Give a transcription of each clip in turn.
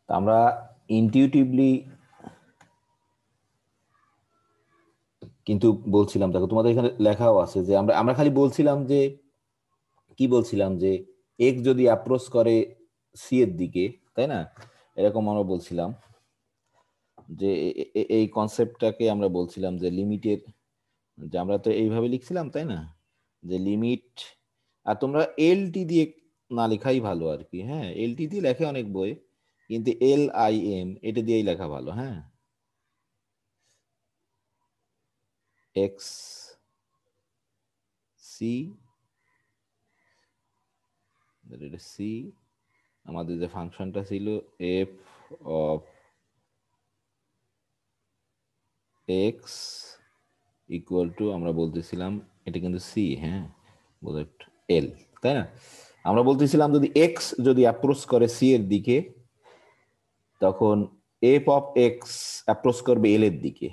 আমরা ইনটিউটিভলি কিন্তু বলছিলাম, দেখো তোমাদের এখানে লেখাও আছে যে আমরা আমরা খালি বলছিলাম যে কি বলছিলাম যে এক্স যদি অ্যাপ্রোচ করে সি এর দিকে, তাই না? এরকম আমরা বলছিলাম যে এই কনসেপ্টটাকে আমরা বলছিলাম যে লিমিটের, যে আমরা তো এইভাবে লিখছিলাম, তাই না? যে লিমিট, আর তোমরা এলটি দিয়ে না লেখাই ভালো আর কি। হ্যাঁ, এলটি দিয়ে লেখে অনেক বই, কিন্তু LIM এটা দিয়েই লেখা ভালো। হ্যাঁ, এক্স সি, সি আমাদের যে ফাংশনটা ছিল F of x equal two, আমরা বলতেছিলাম এটা কিন্তু সি, হ্যাঁ এল, তাই না? আমরা বলতেছিলাম যদি এক্স যদি অ্যাপ্রোচ করে সি এর দিকে, তখন এফ অফ এক্স অ্যাপ্রোচ করবে এল এর দিকে।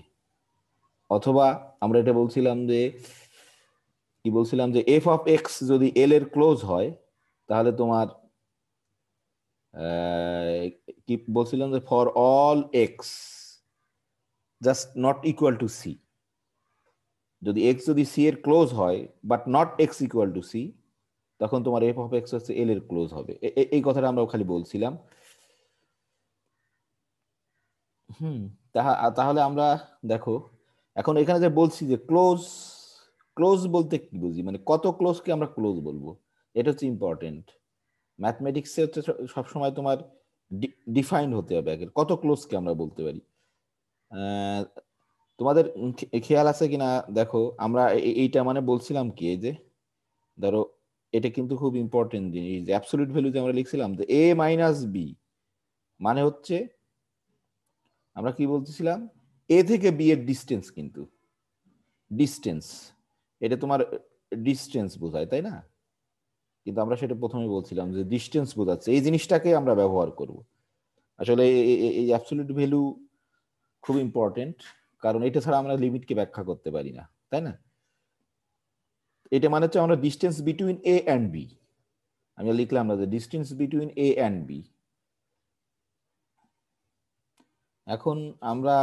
অথবা আমরা এটা বলছিলাম যে কি বলছিলাম যে এফ অফ এক্স যদি এল এর ক্লোজ হয়, তাহলে তোমার কি বলছিলাম যে for all X just not equal to C, যদি এক্স যদি সি এর ক্লোজ হয় but not X equal to C, তখন তোমার এফ অফ এক্স হচ্ছে এল এর ক্লোজ হবে। এই কথাটা আমরা খালি বলছিলাম। হুম, তাহলে আমরা দেখো এখন এখানে যে বলছি যে ক্লোজ, ক্লোজ বলতে কি বুঝি, মানে কত ক্লোজকে আমরা ক্লোজ বলবো, এটা হচ্ছে ইম্পর্টেন্ট। ম্যাথমেটিক্সে হচ্ছে সবসময় তোমার ডিফাইন্ড হতে হবে আগে কত ক্লোজকে আমরা বলতে পারি। তোমাদের খেয়াল আছে কিনা দেখো, আমরা এইটা মানে বলছিলাম কি, এই যে ধরো এটা কিন্তু খুব ইম্পর্টেন্ট জিনিস, যে অ্যাবসলিউট ভ্যালু যে আমরা লিখছিলাম যে a মাইনাস বি, মানে হচ্ছে আমরা কি বলতেছিলাম, এ থেকে বি এর ডিস্টেন্স, কিন্তু ডিস্টেন্স এটা তোমার ডিস্টেন্স বোঝায়, তাই না? কিন্তু আমরা সেটা প্রথমে বলছিলাম যে ডিস্টেন্স বোঝাচ্ছে, এই জিনিসটাকে আমরা ব্যবহার করব। আসলে এই অ্যাবসলিউট ভ্যালু খুব ইম্পর্টেন্ট, কারণ এটা ছাড়া আমরা লিমিটকে ব্যাখ্যা করতে পারি না, তাই না? এটা মানে হচ্ছে আমরা distance between A and B, আমি লিখলাম না যে distance between A and B. এখন আমরা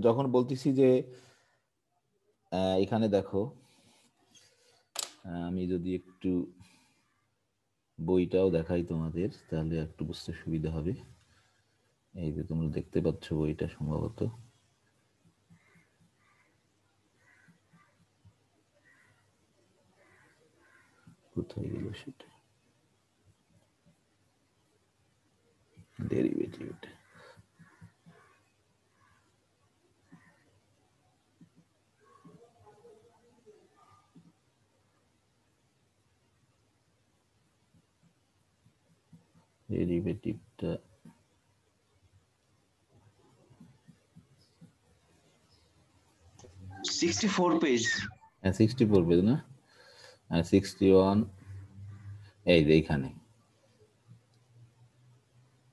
যখন বলতেছি যে এখানে দেখো, আমি যদি একটু বইটাও দেখাই তোমাদের, তাহলে একটু বুঝতে সুবিধা হবে। এই যে তোমরা দেখতে পাচ্ছ বইটা সম্ভবত, কোথায় গেল সেটা, ডেরিভেটিভ। ডেরিভেটিভটা 64 পেজ, 64 পেজ না, 61, এই যে এইখানে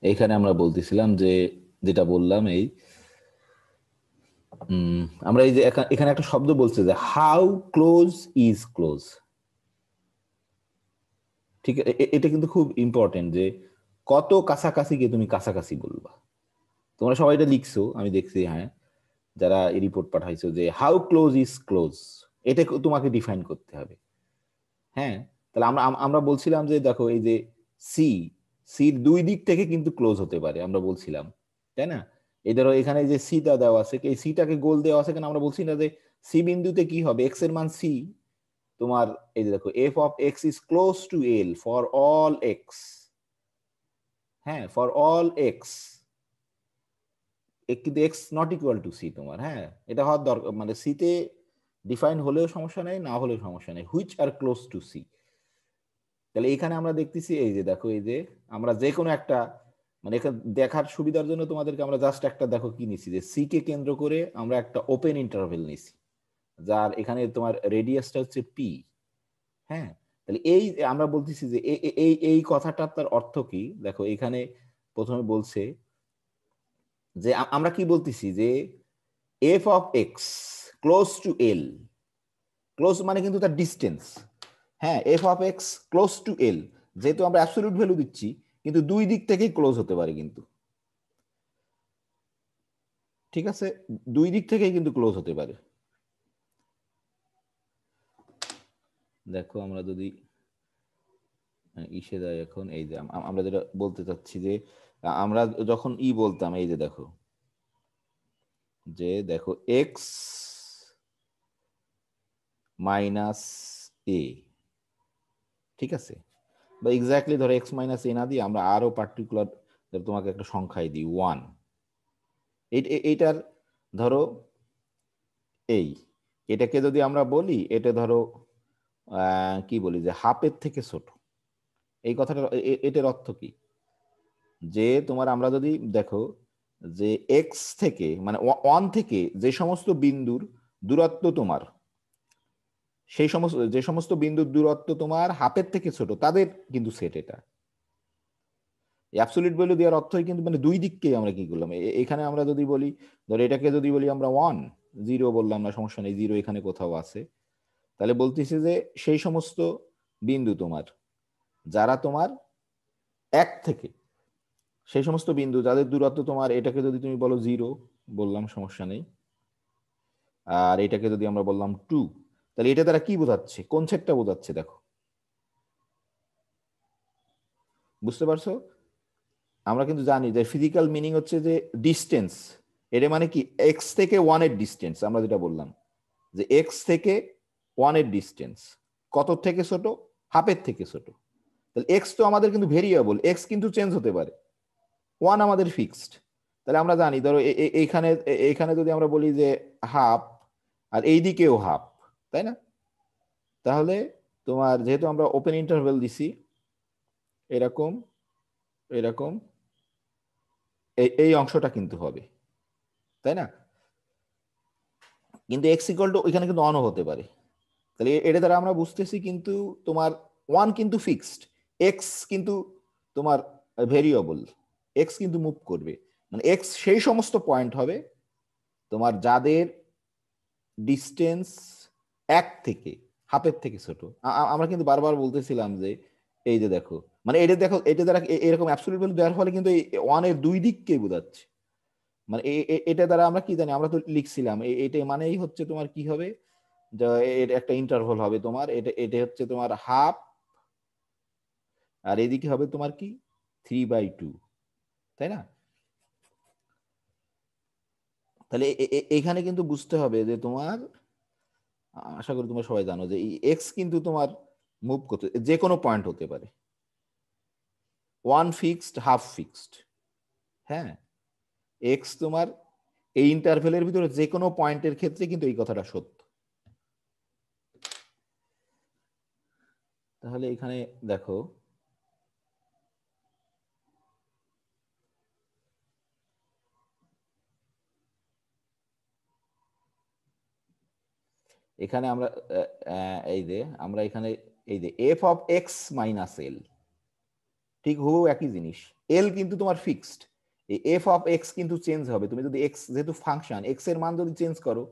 এইখানে আমরা বলতেছিলাম যে যেটা বললাম এই আমরা এই যে এখানে একটা শব্দ বলছে যে হাউ ক্লোজ ইজ ক্লোজ। ঠিক, এটা কিন্তু খুব ইম্পর্টেন্ট যে কত কাছাকাছি গিয়ে তুমি কাছাকাছি বলবা। তোমরা সবাই এটা লিখছো, আমি দেখছি, হ্যাঁ, যারা এই রিপোর্ট পাঠাইছো যে হাউ ক্লোজ ইজ ক্লোজ, এটা তোমাকে ডিফাইন করতে হবে। হ্যাঁ, তাহলে আমরা আমরা বলছিলাম যে দেখো এই যে সি, সির দুই দিক থেকে কিন্তু ক্লোজ হতে পারে আমরা বলছিলাম, তাই না? এই ধরো এখানে যে সিটা দেওয়া আছে, এই সিটাকে গোল দেওয়া আছে কেন, আমরা বলছি না যে সি বিন্দুতে কি হবে, এক্স এর মান সি, তোমার এই যে দেখো F of x is close to L for all X. হ্যাঁ, ফর অল এক্স, কিন্তু X not equal to C তোমার। হ্যাঁ, এটা হওয়ার দরকার, মানে সিতে ডিফাইন হলেও সমস্যা নেই, না হলেও সমস্যা নেই, which are close to C. তাহলে এখানে আমরা দেখতেছি এই যে দেখো এই যে আমরা যে কোনো একটা, মানে এখানে দেখার সুবিধার জন্য তোমাদেরকে আমরা জাস্ট একটা দেখো কি নিছি, যে সি কে কেন্দ্র করে আমরা একটা ওপেন ইন্টারভেল নিছি, যার এখানে তোমার রেডিয়াসটা হচ্ছে পি। হ্যাঁ, তাহলে এই আমরা বলতেছি যে এই এই কথাটার তার অর্থ কি, দেখো এখানে প্রথমে বলছে যে আমরা কি বলতেছি যে f of x close to L, close মানে কিন্তু তার ডিস্টেন্স। হ্যাঁ, f of x close to L, যেহেতু আমরা অ্যাবসলিউট ভ্যালু দিচ্ছি, কিন্তু দুই দিক থেকেই ক্লোজ হতে পারে কিন্তু। ঠিক আছে, দুই দিক থেকেই কিন্তু ক্লোজ হতে পারে। দেখো আমরা যদি ইসে যাই এখন, এই যে আমরা যেটা বলতে চাচ্ছি যে আমরা যখন বলতাম, এই যে দেখো, যে দেখো এক্স মাইনাস এ, ঠিক আছে, বা এক্স্যাক্টলি ধরো এক্স মাইনাস এ না দিয়ে আমরা আরো পার্টিকুলার তোমাকে একটা সংখ্যায় দিই 1, এইটার ধরো এই, এটাকে যদি আমরা বলি, এটা ধরো কি বলি যে হাফের থেকে ছোট, এই কথাটা এটার অর্থ কি, যে তোমার আমরা যদি দেখো যে এক্স থেকে মানে 1 থেকে যে সমস্ত বিন্দুর দূরত্ব তোমার, সেই সমস্ত যে সমস্ত বিন্দুর দূরত্ব তোমার হাফের থেকে ছোট তাদের কিন্তু সেট এটা। অ্যাবসলিউট ভ্যালু দেওয়ার অর্থই কিন্তু মানে দুই দিককেই আমরা কি করলাম, এখানে আমরা যদি বলি ধর এটাকে যদি বলি আমরা 1, 0 বললাম না, সমস্যা নেই, 0 এখানে কোথাও আছে, তাহলে বলতেছি যে সেই সমস্ত বিন্দু তোমার যারা তোমার 1 থেকে, সেই সমস্ত বিন্দু যাদের দূরত্ব তোমার, এটাকে যদি তুমি বলো 0 বললাম, সমস্যা নেই, আর এটাকে যদি আমরা বললাম 2, তাহলে এটা দ্বারা কি বোঝাচ্ছে, কোন সেটটা বোঝাচ্ছে দেখো, বুঝতে পারছো? আমরা কিন্তু জানি যে ফিজিক্যাল মিনিং হচ্ছে যে ডিস্টেন্স, এটা মানে কি এক্স থেকে 1 এর ডিস্টেন্স, আমরা যেটা বললাম যে এক্স থেকে 1 এর ডিস্টেন্স কত থেকে ছোট, হাফের থেকে ছোট। তাহলে এক্স তো আমাদের কিন্তু ভেরিয়েবল, এক্স কিন্তু চেঞ্জ হতে পারে, 1 আমাদের ফিক্সড। তাহলে আমরা জানি ধরো এইখানে এইখানে যদি আমরা বলি যে হাফ, আর এই দিকেও হাফ, তাই না? তাহলে তোমার যেহেতু আমরা ওপেন ইন্টারভেল দিছি, এরকম এরকম এই অংশটা কিন্তু হবে, তাই না? কিন্তু এক্স ইকুয়াল টু ওইখানে কিন্তু অনও হতে পারে। তাহলে এটা দ্বারা আমরা বুঝতেছি কিন্তু তোমার 1 কিন্তু ফিক্সড, এক্স কিন্তু তোমার ভেরিয়েবল, এক্স কিন্তু মুভ করবে, মানে এক্স সেই সমস্ত পয়েন্ট হবে তোমার যাদের ডিস্টেন্স 1 থেকে হাফের থেকে ছোট। আমরা কিন্তু বারবার বলতেছিলাম যে এই যে দেখো, মানে এটা দেখো, এটা দ্বারা এরকম অ্যাবসলিউট ভ্যালু দেওয়ার ফলে কিন্তু এই 1 এর দুই দিককেই বোঝাচ্ছে। মানে এটা দ্বারা আমরা কি জানি, আমরা তো লিখছিলাম এটা মানেই হচ্ছে তোমার কি হবে, যে এর একটা ইন্টারভাল হবে তোমার, এটা এটা হচ্ছে তোমার হাফ, আর এদিকে হবে তোমার কি 3/2, তাই না? তাহলে এখানে কিন্তু বুঝতে হবে যে তোমার, আশা করি তোমরা সবাই জানো যে এই এক্স কিন্তু তোমার মুভ করতে যে কোনো পয়েন্ট হতে পারে, 1 ফিক্সড, হাফ ফিক্সড, হ্যাঁ, এক্স তোমার এই ইন্টারভেলের ভিতরে যে কোনো পয়েন্টের ক্ষেত্রে কিন্তু এই কথাটা সত্য। তাহলে এখানে দেখো এখানে আমরা এই যে আমরা এখানে এই যে এফ অফ এক্স মাইনাস এল, ঠিক হুবহু একই জিনিস, এল কিন্তু তোমার ফিক্সড, এই এফ অফ এক্স কিন্তু চেঞ্জ হবে, তুমি যদি এক্স যেহেতু ফাংশন, এক্স এর মান যদি চেঞ্জ করো,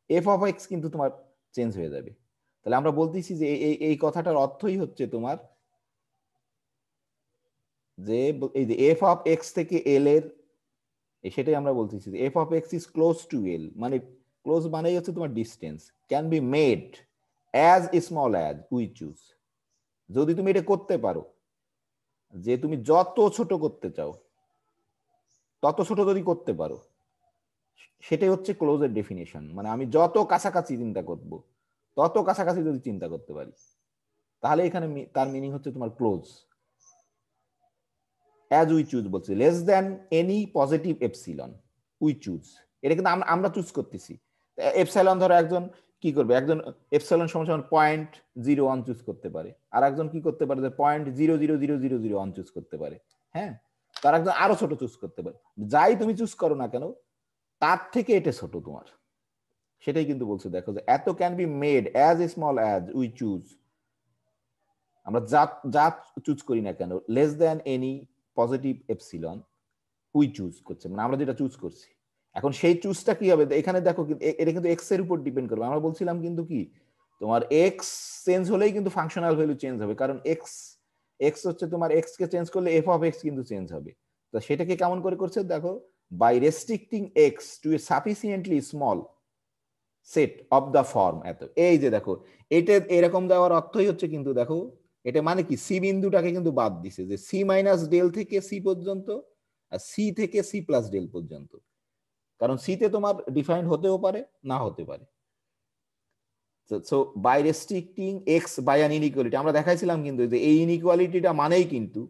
এফ অফ এক্স কিন্তু তোমার চেঞ্জ হয়ে যাবে। তাহলে আমরা বলতেছি যে এই কথাটার অর্থই হচ্ছে তোমার যে এই যে এফ অফ এক্স থেকে এল এর, সেটাই আমরা বলতেছি যে f of x is close to L, মানে ক্লোজ মানেই হচ্ছে তোমার distance can be made as small as we choose. যদি তুমি এটা করতে পারো, যে তুমি যত ছোট করতে চাও তত ছোট যদি করতে পারো, সেটাই হচ্ছে ক্লোজের ডেফিনেশন, মানে আমি যত কাছাকাছি চিন্তা করব, তত কাছাকাছি যদি চিন্তা করতে পারি, তাহলে এখানে তার মিনিং হচ্ছে তোমার ক্লোজ। অ্যাজ উই চুজ বলছি, less than any positive epsilon we choose, এটা কিন্তু আমরা চুজ করতেছি। এপসাইলন ধরো একজন কি করবে, একজন এপসাইলন সমান 0.01 চুজ করতে পারে, আর একজন কি করতে পারে যে 0.00001 চুজ করতে পারে, হ্যাঁ, তার একজন আরো ছোট চুজ করতে পারে। যাই তুমি চুজ করো না কেন, তার থেকে এটা ছোট তোমার, সেটাই কিন্তু বলছে দেখো যে এত can be made as small as we choose, আমরা যা যা চুজ করি না কেন, less than any positive epsilon we choose করছে, মানে আমরা যেটা চুজ করছি। এখন সেই চুজটা কি হবে, এখানে দেখো এটা কিন্তু এক্স এর উপর ডিপেন্ড করবে, আমরা বলছিলাম কিন্তু কি তোমার এক্স চেঞ্জ হলেই কিন্তু ফাংশনাল ভ্যালু চেঞ্জ হবে, কারণ এক্স এক্স হচ্ছে তোমার এক্স কে চেঞ্জ করলে এফ অফ এক্স কিন্তু চেঞ্জ হবে। তো সেটাকে কেমন করে করছে দেখো, by restricting x to a sufficiently small set of the form এত এই যে দেখো এটা এরকম দেওয়ার অর্থই হচ্ছে কিন্তু দেখো এটা মানে কি সি বিন্দুটাকে কিন্তু বাদ দিছে যে সি মাইনাস ডেল থেকে সি পর্যন্ত আর সি থেকে সি প্লাস ডেল পর্যন্ত কারণ সিতে তোমার ডিফাইন্ড হতেও পারে না হতে পারে so by restricting X by an inequality আমরা দেখাইছিলাম কিন্তু যে এই ইনইকুয়ালিটিটা মানেই কিন্তু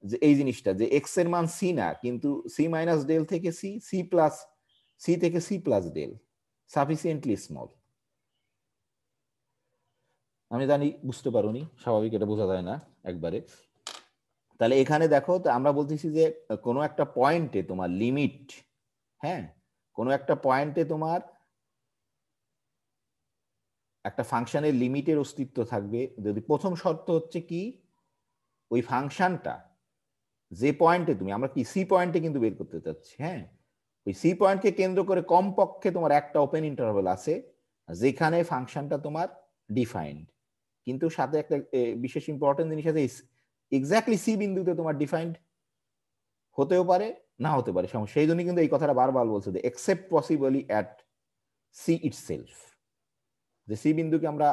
যে এই জিনিসটা যে এক্স এর মান সি না কিন্তু সি মাইনাস ডেল থেকে সি সি প্লাস সি থেকে c plus del sufficiently small আমি জানি বুঝতে পারোনি স্বাভাবিক এটা বোঝা যায় না একবারে তাহলে এখানে দেখো তো আমরা বলতেছি যে কোনো একটা পয়েন্টে তোমার লিমিট হ্যাঁ কোনো একটা পয়েন্টে তোমার একটা ফাংশনের লিমিটের অস্তিত্ব থাকবে যদি প্রথম শর্ত হচ্ছে কি ওই ফাংশনটা যে পয়েন্টে তুমি আমরা কি সি পয়েন্টে কিন্তু বের করতে চাচ্ছি হ্যাঁ ওই সি পয়েন্টকে কেন্দ্র করে কমপক্ষে তোমার একটা ওপেন ইন্টারভ্যাল আছে যেখানে ফাংশনটা তোমার ডিফাইন্ড কিন্তু সাথে একটা বিশেষ ইম্পর্টেন্ট জিনিস আছে এক্স্যাক্টলি সি বিন্দুতে তোমার ডিফাইন্ড হতেও পারে না হতে পারে সেই জন্য কিন্তু এই কথাটা বারবার বলছে যে except possibly at c itself যে সি বিন্দুকে আমরা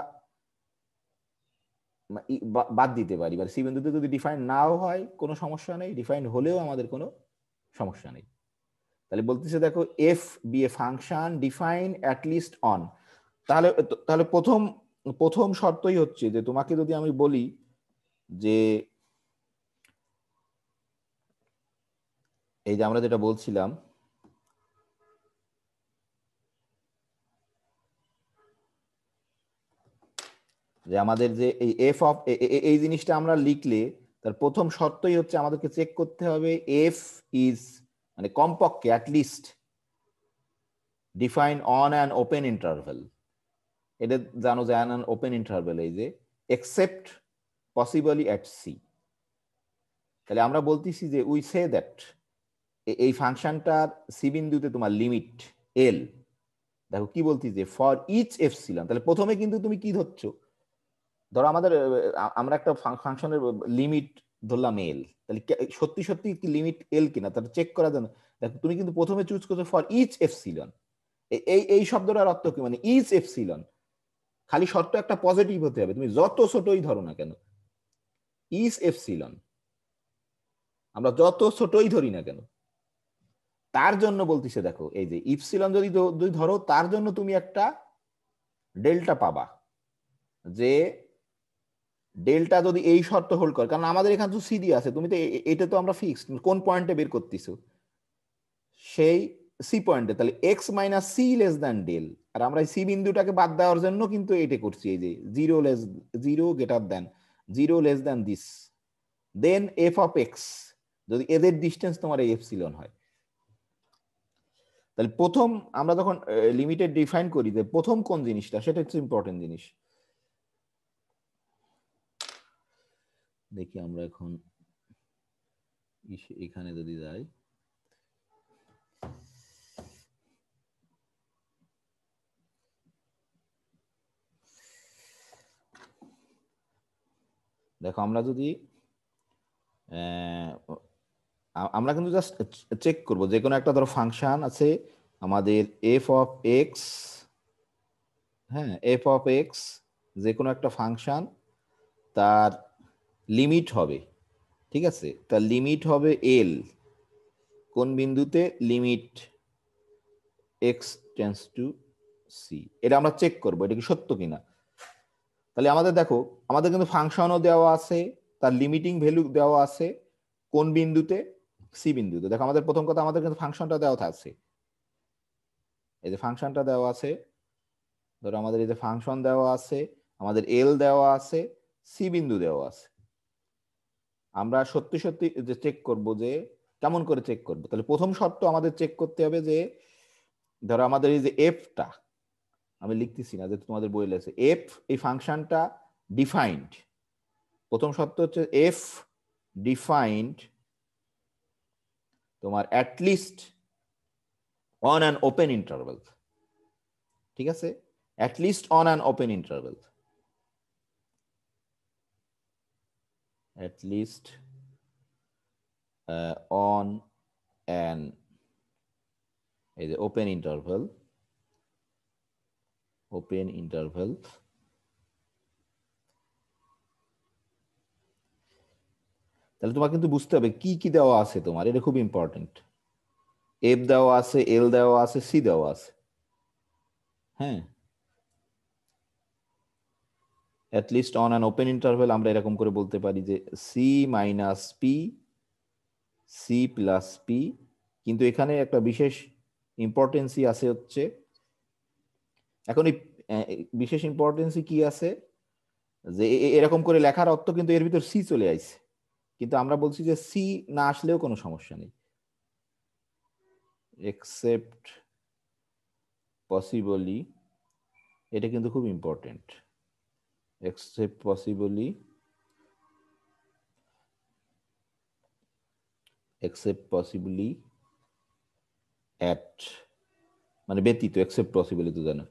বাদ দিতে পারি বা সি বিন্দুতে যদি ডিফাইন নাও হয় কোনো সমস্যা নেই ডিফাইন হলেও আমাদের কোনো সমস্যা নেই তাহলে বলতেছে দেখো f be a function define at least on তাহলে তাহলে প্রথম প্রথম শর্তই হচ্ছে যে তোমাকে যদি আমি বলি যে এই যে আমরা যেটা বলছিলাম যে আমাদের যে এই এফ অফ এই জিনিসটা আমরা লিখলে তার প্রথম শর্তই হচ্ছে আমাদেরকে চেক করতে হবে এফ ইজ মানে কমপক্ষে at least define on an open interval এটা জানো যে অ্যান ওপেন ইন্টারভেল এই যে এক্সেপ্ট পসিবলি অ্যাট সি তাহলে আমরা বলতেছি যে উই সে দ্যাট এই ফাংশনটার সি বিন্দুতে তোমার লিমিট এল দেখো কি বলছি যে ফর ইচ এফসিলন তাহলে প্রথমে কিন্তু তুমি কি ধরছো ধরো আমাদের আমরা একটা ফাংশনের লিমিট ধরলাম এল তাহলে সত্যি সত্যি কি লিমিট এল কিনা তাহলে চেক করা যায় দেখো তুমি কিন্তু প্রথমে চুজ করছো ফর ইচ এফসিলন এই এই শব্দটার অর্থ কি মানে ইচ এফসিলন খালি শর্ত একটা পজিটিভ হতে হবে তুমি যত ছোটই ধরো না কেন ইচ এফসিলন আমরা যত ছোটই ধরি না কেন তার জন্য বলতেছে দেখো এই যে ইপসিলন যদি ধরো তার জন্য তুমি একটা ডেল্টা পাবা যে ডেল্টা যদি এই শর্ত হোল্ড করে কারণ আমাদের এখানে তো সিডি আছে তুমি তো এটা তো আমরা ফিক্সড কোন পয়েন্টে বের করতেছো সেই সি পয়েন্টে তাহলে x minus c less than delta আর আমরা সি বিন্দুটাকে বাদ দেওয়ার জন্য কিন্তু এটা করছি এই যে zero greater than zero less than this then f of x যদি এদের ডিস্টেন্স তোমার এই এফসিলন হয় তাহলে প্রথম আমরা যখন লিমিটেড ডিফাইন করি যে প্রথম কোন জিনিসটা সেটা হচ্ছে ইম্পর্টেন্ট জিনিস দেখি আমরা এখন এখানে যদি যাই দেখো আমরা যদি আমরা কিন্তু জাস্ট চেক করব যে কোনো একটা ধরো ফাংশন আছে আমাদের এফ অফ এক্স হ্যাঁ এফ অফ এক্স যে কোনো একটা ফাংশন তার লিমিট হবে ঠিক আছে তার লিমিট হবে এল কোন বিন্দুতে limit x tends to c এটা আমরা চেক করবো এটা কি সত্য কিনা তাহলে আমাদের দেখো আমাদের কিন্তু ফাংশনও দেওয়া আছে তার লিমিটিং ভ্যালু দেওয়া আছে কোন বিন্দুতে সি বিন্দুতে দেখো আমাদের প্রথম কথা আমাদের কিন্তু ফাংশনটা দেওয়া আছে এই যে ফাংশনটা দেওয়া আছে ধরো আমাদের এই যে ফাংশন দেওয়া আছে আমাদের এল দেওয়া আছে সি বিন্দু দেওয়া আছে আমরা সত্যি সত্যি যে চেক করব যে কেমন করে চেক করব তাহলে প্রথম শর্ত আমাদের চেক করতে হবে যে ধরো আমাদের এই যে এফটা আমি লিখতেছি না যে তোমাদের বই লেগেছে এফ এই ফাংশনটা ডিফাইন্ড প্রথম শর্ত হচ্ছে এফ ডিফাইন্ড তোমার at least on an open interval ঠিক আছে at least on an open interval at least on an এই যে ওপেন ইন্টারভ্যাল তাহলে তোমার কিন্তু বুঝতে হবে কি কি দেওয়া আছে তোমার, এটা খুব ইম্পর্টেন্ট। এফ দেওয়া আছে, এল দেওয়া আছে, সি দেওয়া আছে। হ্যাঁ, at least on an open interval আমরা এরকম করে বলতে পারি যে c minus p, c plus p. কিন্তু এখানে একটা বিশেষ ইম্পর্টেন্সই আছে হচ্ছে, এখন এই বিশেষ ইম্পর্টেন্সই কি আছে যে এরকম করে লেখার অর্থ কিন্তু এর ভিতর সি চলে আইছে, কিন্তু আমরা বলছি যে সি না আসলেও কোনো সমস্যা নেই, এক্সেপ্ট পসিবলি, এটা কিন্তু খুব ইম্পর্টেন্ট, except possibly at, মানে ব্যতীত, except possibly তো জানো,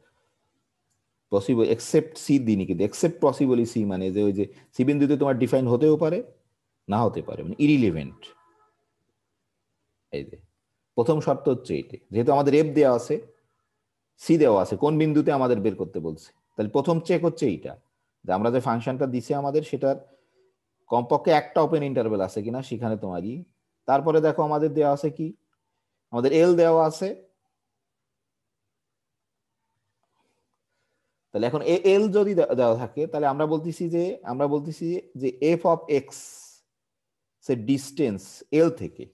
পসিবল except সি দিনই, কিন্তু except possibly সি মানে যে ওই যে সি বিন্দুতে তোমার ডিফাইন হতেও পারে না হতে পারে, মানে ইরিলেভেন্ট। এই যে প্রথম শর্ত হচ্ছে এইটি, যেহেতু আমাদের এফ দেওয়া আছে, সি দেওয়া আছে, কোন বিন্দুতে আমাদের বের করতে বলছে, তাহলে প্রথম চেক হচ্ছে এইটা যে আমরা যে ফাংশনটা দিছে আমাদের সেটার কমপক্ষে একটা ওপেন ইন্টারভেল আছে কিনা সেখানে তোমারই। তারপরে দেখো আমাদের দেওয়া আছে কি, আমাদের এল দেওয়া আছে, তাহলে এখন এল যদি দেওয়া থাকে তাহলে আমরা বলতেছি যে এফ অফ এক্স সে ডিস্টেন্স এল থেকে,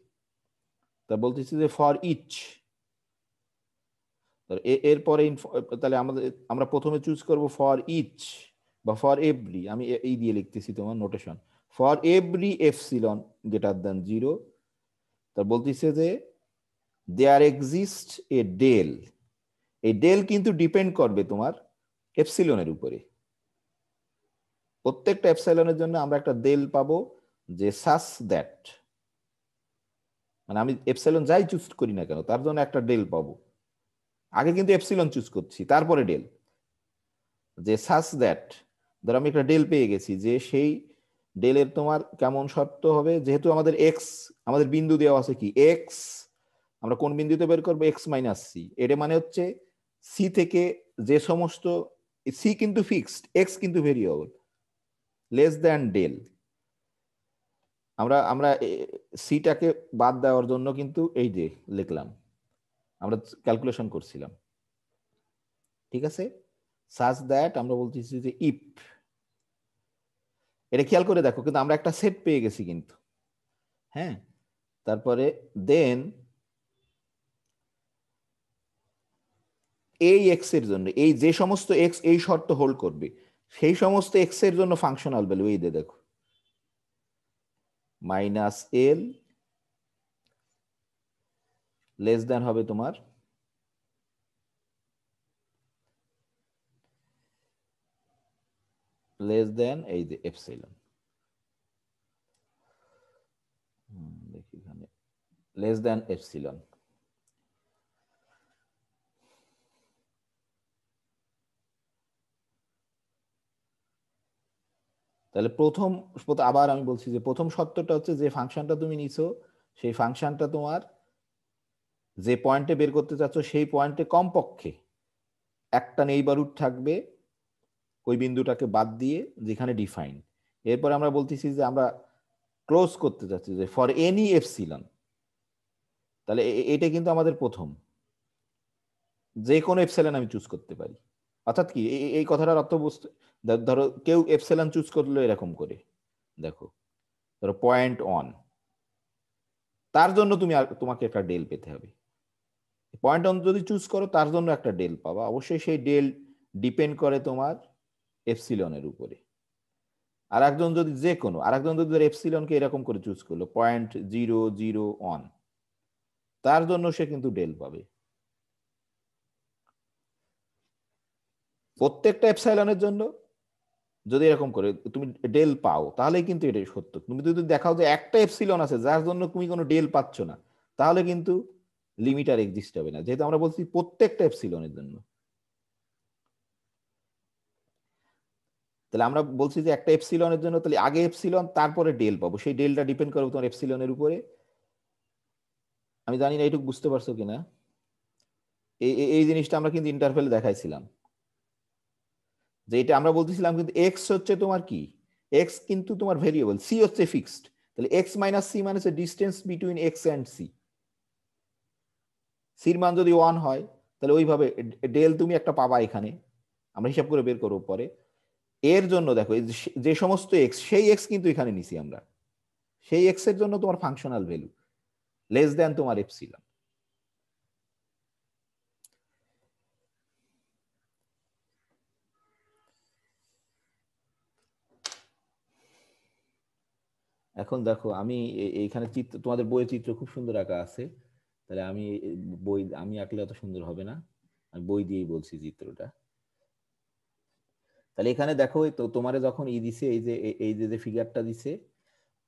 তা বলতেছি যে ফর ইচ, এরপরে তাহলে আমরা প্রথমে চুজ করব ফর ইচ বা ফর এভরি, আমি এই দিয়ে লিখতেছি তোমার notation, for every epsilon greater than 0, তা বলতেছে যে দেয়ার এক্সিস্ট এ ডেল, এই ডেল কিন্তু ডিপেন্ড করবে তোমার এপসিলনের উপরে। প্রত্যেকটা এপসাইলনের জন্য আমরা একটা ডেল পাবো যে সাস দ্যাট, মানে আমি এপসাইলন যাই চুজ করি না কেন তার জন্য একটা ডেল পাবো, আগে কিন্তু এপসিলন চুজ করছি তারপরে ডেল, যে সাস দ্যাট, ধর আমি একটা ডেল পেয়ে গেছি, যে সেই ডেলের তোমার কেমন শর্ত হবে, যেহেতু আমাদের এক্স, আমাদের বিন্দু দেওয়া আছে কি এক্স, আমরা কোন বিন্দুতে বের করবো এক্স মাইনাস সি, এটা মানে হচ্ছে সি থেকে যে সমস্ত, সি কিন্তু ফিক্সড, এক্স কিন্তু ভেরিয়েবল, লেস দ্যান ডেল, আমরা আমরা সিটাকে বাদ দেওয়ার জন্য কিন্তু এই যে লিখলাম, আমরা ক্যালকুলেশন করছিলাম, ঠিক আছে, সাচ দ্যাট আমরা বলতেছি যে ইফ, এটা খেয়াল করে দেখো কিন্তু আমরা একটা সেট পেয়ে গেছি কিন্তু, হ্যাঁ, তারপরে দেন এই এক্স এর জন্য, এই যে সমস্ত এক্স এই শর্ত হোল্ড করবে সেই সমস্ত এক্স এর জন্য ফাংশনাল ভ্যালু এই যে দেখো মাইনাস এল লেস দেন হবে তোমার লেস দেন এই যে এপসাইলন, দেখি এখানে লেস দেন এপসিলন। তাহলে আবার আমি বলছি যে প্রথম শর্তটা হচ্ছে যে ফাংশনটা তুমি নিছো সেই ফাংশনটা তোমার যে পয়েন্টে বের করতে চাচ্ছ সেই পয়েন্টে কমপক্ষে একটা নেইবারহুড থাকবে ওই বিন্দুটাকে বাদ দিয়ে যেখানে ডিফাইন। এরপর আমরা বলতেছি যে আমরা ক্লোজ করতে চাচ্ছি যে ফর এনি এপসিলন, তাহলে এটা কিন্তু আমাদের প্রথম, যে কোনো এপসিলন আমি চুজ করতে পারি, অর্থাৎ কি এই কথাটার অর্থ বুঝতে, ধরো কেউ এপসিলন চুজ করলো এরকম করে, দেখো ধরো পয়েন্ট অন, তার জন্য তোমাকে একটা ডেল পেতে হবে, পয়েন্ট অন যদি চুজ করো তার জন্য একটা ডেল পাবা, অবশ্যই সেই ডেল ডিপেন্ড করে তোমার এপসিলনের উপরে। আর একজন যদি এপসিলনকে এরকম করে চুজ করলো 0.001, তার জন্য সে কিন্তু ডেল পাবে। প্রত্যেকটা এপসাইলনের জন্য যদি এরকম করে তুমি ডেল পাও তাহলে কিন্তু এটাই সত্য। তুমি যদি দেখাও যে একটা এপসিলন আছে যার জন্য তুমি কোনো ডেল পাচ্ছ না, তাহলে কিন্তু লিমিটার এক্সিস্ট হবে না, যেহেতু আমরা বলছি প্রত্যেকটা এপসিলনের জন্য। তাহলে আমরা বলছি যে একটা এপসিলনের জন্য তাহলে আগে এপসিলন তারপরে ডেল পাবো, সেই ডেলটা ডিপেন্ড করবে তোমার এপসিলনের উপরে। আমি জানি না এইটুকু বুঝতে পারছো কিনা। এই জিনিসটা আমরা কিন্তু ইন্টারভেলে দেখাইছিলাম, যে এটা আমরা বলতেছিলাম কিন্তু এক্স হচ্ছে তোমার কি, এক্স কিন্তু তোমার ভেরিয়েবল, সি হচ্ছে ফিক্সড, তাহলে এক্স মাইনাস সি মানে হচ্ছে distance between x and c. সির মান যদি 1 হয় তাহলে ওইভাবে ডেল তুমি একটা পাবা এখানে, আমরা হিসাব করে বের করবো পরে। এর জন্য দেখো যে সমস্ত এক্স, সেই এক্স কিন্তু এখানে নিছি আমরা, সেই এক্স এর জন্য তোমার ফাংশনাল ভ্যালু লেস দেন তোমার এপসিলন। এখন দেখো আমি এইখানে চিত্র, তোমাদের বইয়ের চিত্র খুব সুন্দর আঁকা আছে, তাহলে আমি বই আমি আঁকলে অত সুন্দর হবে না, আমি বই দিয়েই বলছি চিত্রটা। তাহলে এখানে দেখো তো তোমারে যখন ই দিছে, এই যে ফিগারটা দিছে,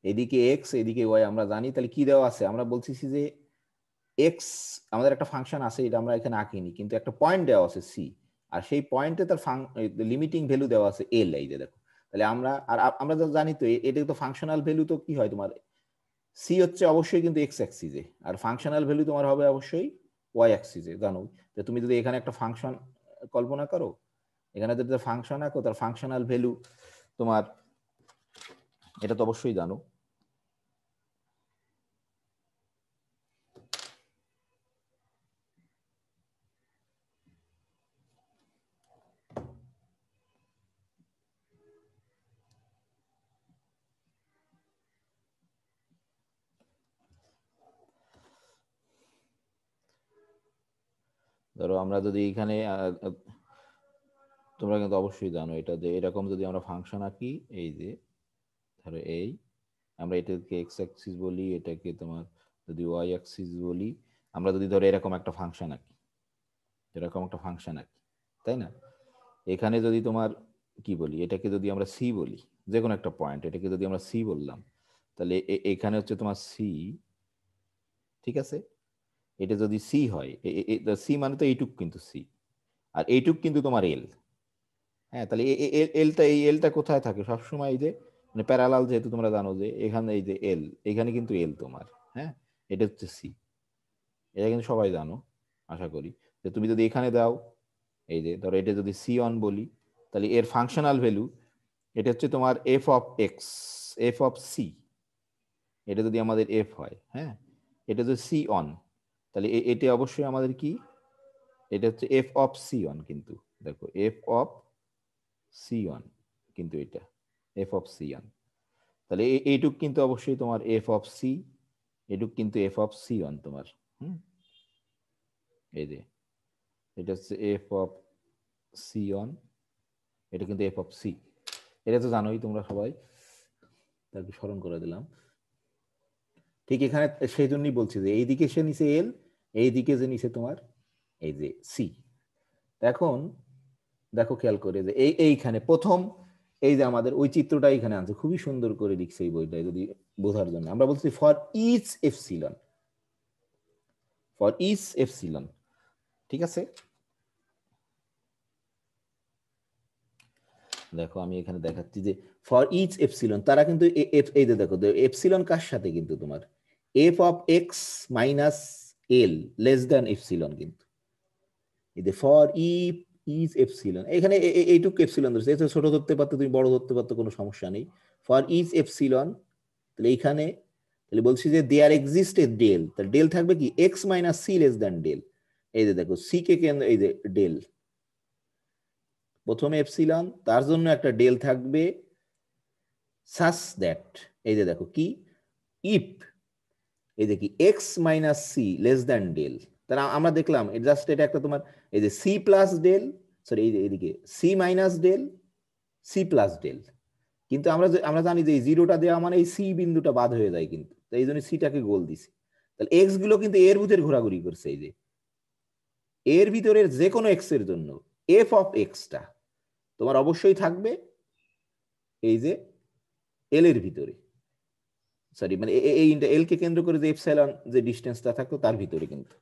এদিকে এক্স এদিকে ওয়াই আমরা জানি, তাহলে কি দেওয়া আছে আমরা বলছি যে এক্স আমাদের একটা ফাংশন আছে, এটা আমরা এখানে আঁকিনি, কিন্তু একটা পয়েন্ট দেওয়া আছে সি, আর সেই পয়েন্টে তার লিমিটিং ভ্যালু দেওয়া আছে এল, এই যে দেখো। তাহলে আমরা আর আমরা তো জানি তো এটা তো ফাংশনাল ভ্যালু তো কি হয় তোমার, সি হচ্ছে অবশ্যই কিন্তু এক্স অ্যাক্সিসে, আর ফাংশনাল ভ্যালু তোমার হবে অবশ্যই ওয়াই অ্যাক্সিসে, জানো। তো তুমি যদি এখানে একটা ফাংশন কল্পনা করো, এখানে যদি ফাংশন আঁকো, তার ফাংশনাল ভ্যালু তোমার, এটা তো অবশ্যই জানো, ধরো আমরা যদি এখানে তোমরা কিন্তু অবশ্যই জানো এটা, যে এরকম যদি আমরা ফাংশন আঁকি, এই যে ধরো এই আমরা এটাকে এক্স অ্যাক্সিস বলি, এটাকে তোমার যদি ওয়াই অ্যাক্সিস বলি, আমরা যদি ধরো এরকম একটা ফাংশন আঁকি, এরকম একটা ফাংশন আঁকি, তাই না? এখানে যদি তোমার কি বলি, এটাকে যদি আমরা সি বলি, যে কোনো একটা পয়েন্ট, এটাকে যদি আমরা সি বললাম, তাহলে এখানে হচ্ছে তোমার সি, ঠিক আছে? এটা যদি সি হয়, সি মানে তো এইটুক কিন্তু সি, আর এইটুক কিন্তু তোমার এল। হ্যাঁ, তাহলে এলটা, এই এলটা কোথায় থাকে সবসময়, এই যে মানে প্যারালাল, যেহেতু তোমরা জানো যে এখানে এই যে এল, এখানে কিন্তু এল তোমার, হ্যাঁ, এটা হচ্ছে সি, এটা কিন্তু সবাই জানো আশা করি। যে তুমি যদি এখানে দাও, এই যে ধরো এটা যদি সি অন বলি, তাহলে এর ফাংশনাল ভ্যালু এটা হচ্ছে তোমার f of x, f of c, এটা যদি আমাদের এফ হয়, হ্যাঁ, এটা যদি সি অন, তাহলে এটা অবশ্যই আমাদের কি, এটা হচ্ছে এফ অফ সি অন, কিন্তু দেখো এফ অফ সি অন, কিন্তু এটা এফ অফ সি অন, তাহলে এইটুক কিন্তু অবশ্যই তোমার এফ অফ সি, এটুক কিন্তু এফ অফ সি অন তোমার। হুম, এই যে এটা হচ্ছে এফ অফ সি অন, এটা কিন্তু এফ অফ সি, এটা তো জানোই তোমরা সবাই, তাকে স্মরণ করে দিলাম। ঠিক এখানে সেই জন্যই বলছি যে এইদিকে সে নিচে এল, এইদিকে যে নিচে তোমার এই যে সি। এখন দেখো খেয়াল করে যে এইখানে প্রথম এই যে আমাদের ওই চিত্রটা এখানে আছে, খুবই সুন্দর করে লিখছে এই বইটায়, যদি বোঝার জন্য আমরা বলছি for each epsilon, for each epsilon, ঠিক আছে? দেখো আমি এখানে দেখাচ্ছি যে ফর ইচ এপসিলন, তারা কিন্তু এই যে দেখো এপসিলন কার সাথে, কিন্তু তোমার f of x minus L less than epsilon, কিন্তু এই যে ফর ইজ এপসিলন, এখানে এইটুকু এপসিলন ধরছে, এটা ছোট ধরতে পারতো, তুমি বড় ধরতে পারতো, কোনো সমস্যা নেই। ফর ইজ এপসিলন, তাহলে এইখানে তাহলে বলছি যে দেয়ার এক্সিস্ট এ ডেল, তাহলে ডেল থাকবে কি x minus c less than del, এই যে দেখো সি কে কেন্দ্র, এই যে ডেল, প্রথমে এপসিলন, তার জন্য একটা ডেল থাকবে সাস দ্যাট, এই যে দেখো কি ইফ, এই যে কি x minus c less than del, তাহলে আমরা দেখলাম জাস্ট এটা একটা তোমার এই যে সি প্লাস ডেল, সরি এই যে এদিকে c minus del, c plus del, কিন্তু আমরা জানি যে এই জিরোটা দেওয়া মানে এই সি বিন্দুটা বাদ হয়ে যায়, কিন্তু এই জন্য সিটাকে গোল দিছি। তাহলে এক্স গুলো কিন্তু এর ভিতরে ঘোরাঘুরি করছে, এই যে এর ভিতরের যে কোনো এক্স এর জন্য এফ অফ এক্সটা তোমার অবশ্যই থাকবে এই যে এল এর ভিতরে, সরি মানে এই এল কে কেন্দ্র করে যে এপসাইলন যে ডিস্টেন্সটা থাকতো তার ভিতরে, কিন্তু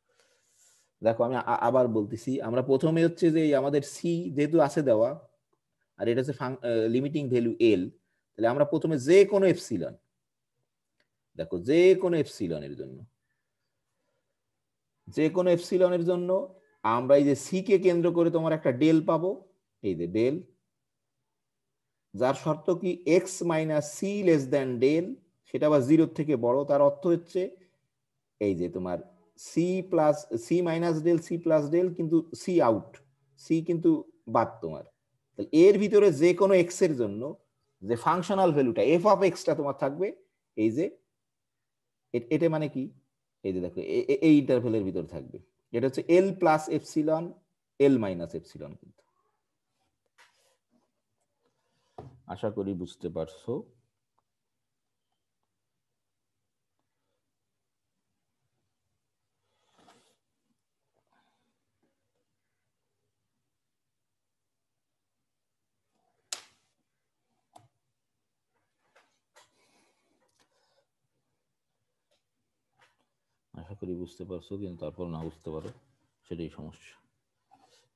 দেখো আমি আবার বলতেছি, আমরা প্রথমে হচ্ছে যে আমাদের সি যেহেতু আছে দেওয়া, আর এটা হচ্ছে লিমিটিং ভ্যালু এল, তাহলে আমরা প্রথমে যে কোনো এপসিলন, দেখো যে কোনো এপসিলনের জন্য, যে কোনো এপসিলনের জন্য আমরা এই যে সি কে কেন্দ্র করে তোমার একটা ডেল পাবো, এই যে ডেল, যার শর্ত কি x minus c less than del, সেটা আবার জিরোর থেকে বড়। তার অর্থ হচ্ছে এই যে তোমার c plus c minus del, c plus del, কিন্তু সি আউট, সি কিন্তু বাদ তোমার। তাহলে এর ভিতরে যে কোনো এক্স এর জন্য যে ফাংশনাল ভ্যালুটা এফ অফ এক্সটা তোমার থাকবে এই যে এটা মানে কি, এই যে দেখো এই ইন্টারভ্যালের ভিতর থাকবে। এটা হচ্ছে এল প্লাস এপসিলন, এল মাইনাস এপসিলন। কিন্তু আশা করি বুঝতে পারছো। আশা করি বুঝতে পারছো, কিন্তু তারপর না বুঝতে পারো সেটাই সমস্যা।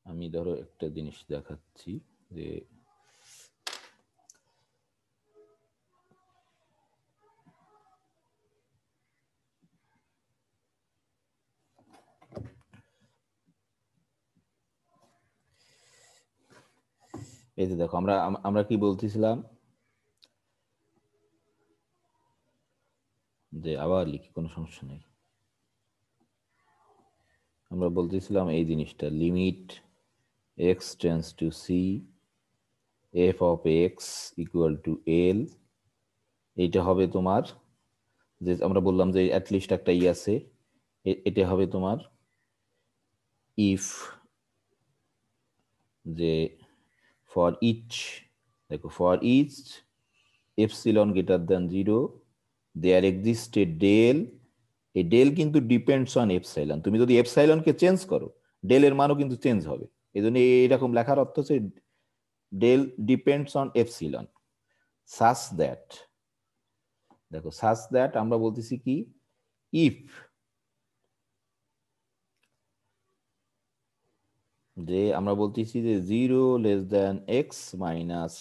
আমি ধরো একটা জিনিস দেখাচ্ছি যে এই যে দেখো আমরা আমরা কি বলতেছিলাম, যে আবার লিখি কোনো সমস্যা নেই। আমরা বলতেছিলাম এই জিনিসটা limit x tends to c f of x equal to L, এইটা হবে তোমার, যে আমরা বললাম যে অ্যাটলিস্ট একটা ই আছে, এটা হবে তোমার ইফ, যে ফর ইচ, দেখো for each epsilon greater than 0 there existed del, এই ডেল কিন্তু ডিপেন্ডস অন এপসাইলন। তুমি যদি এপসাইলনকে চেঞ্জ করো ডেলের মানও কিন্তু চেঞ্জ হবে। এই জন্য এইরকম লেখার অর্থ হচ্ছে delta depends on epsilon such that, দেখো সাচ দ্যাট আমরা বলতেছি কি ইফ, যে আমরা বলতেছি যে 0 less than x minus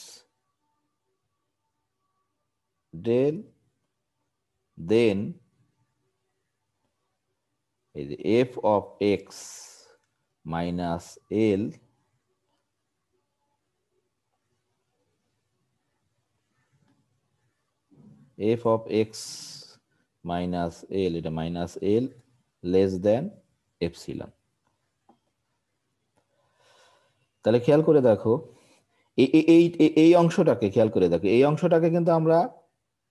delta, then এই যে f of x minus L f of x minus L, এটা minus L less than epsilon. তাহলে খেয়াল করে দেখো এই অংশটাকে খেয়াল করে দেখো, এই অংশটাকে কিন্তু আমরা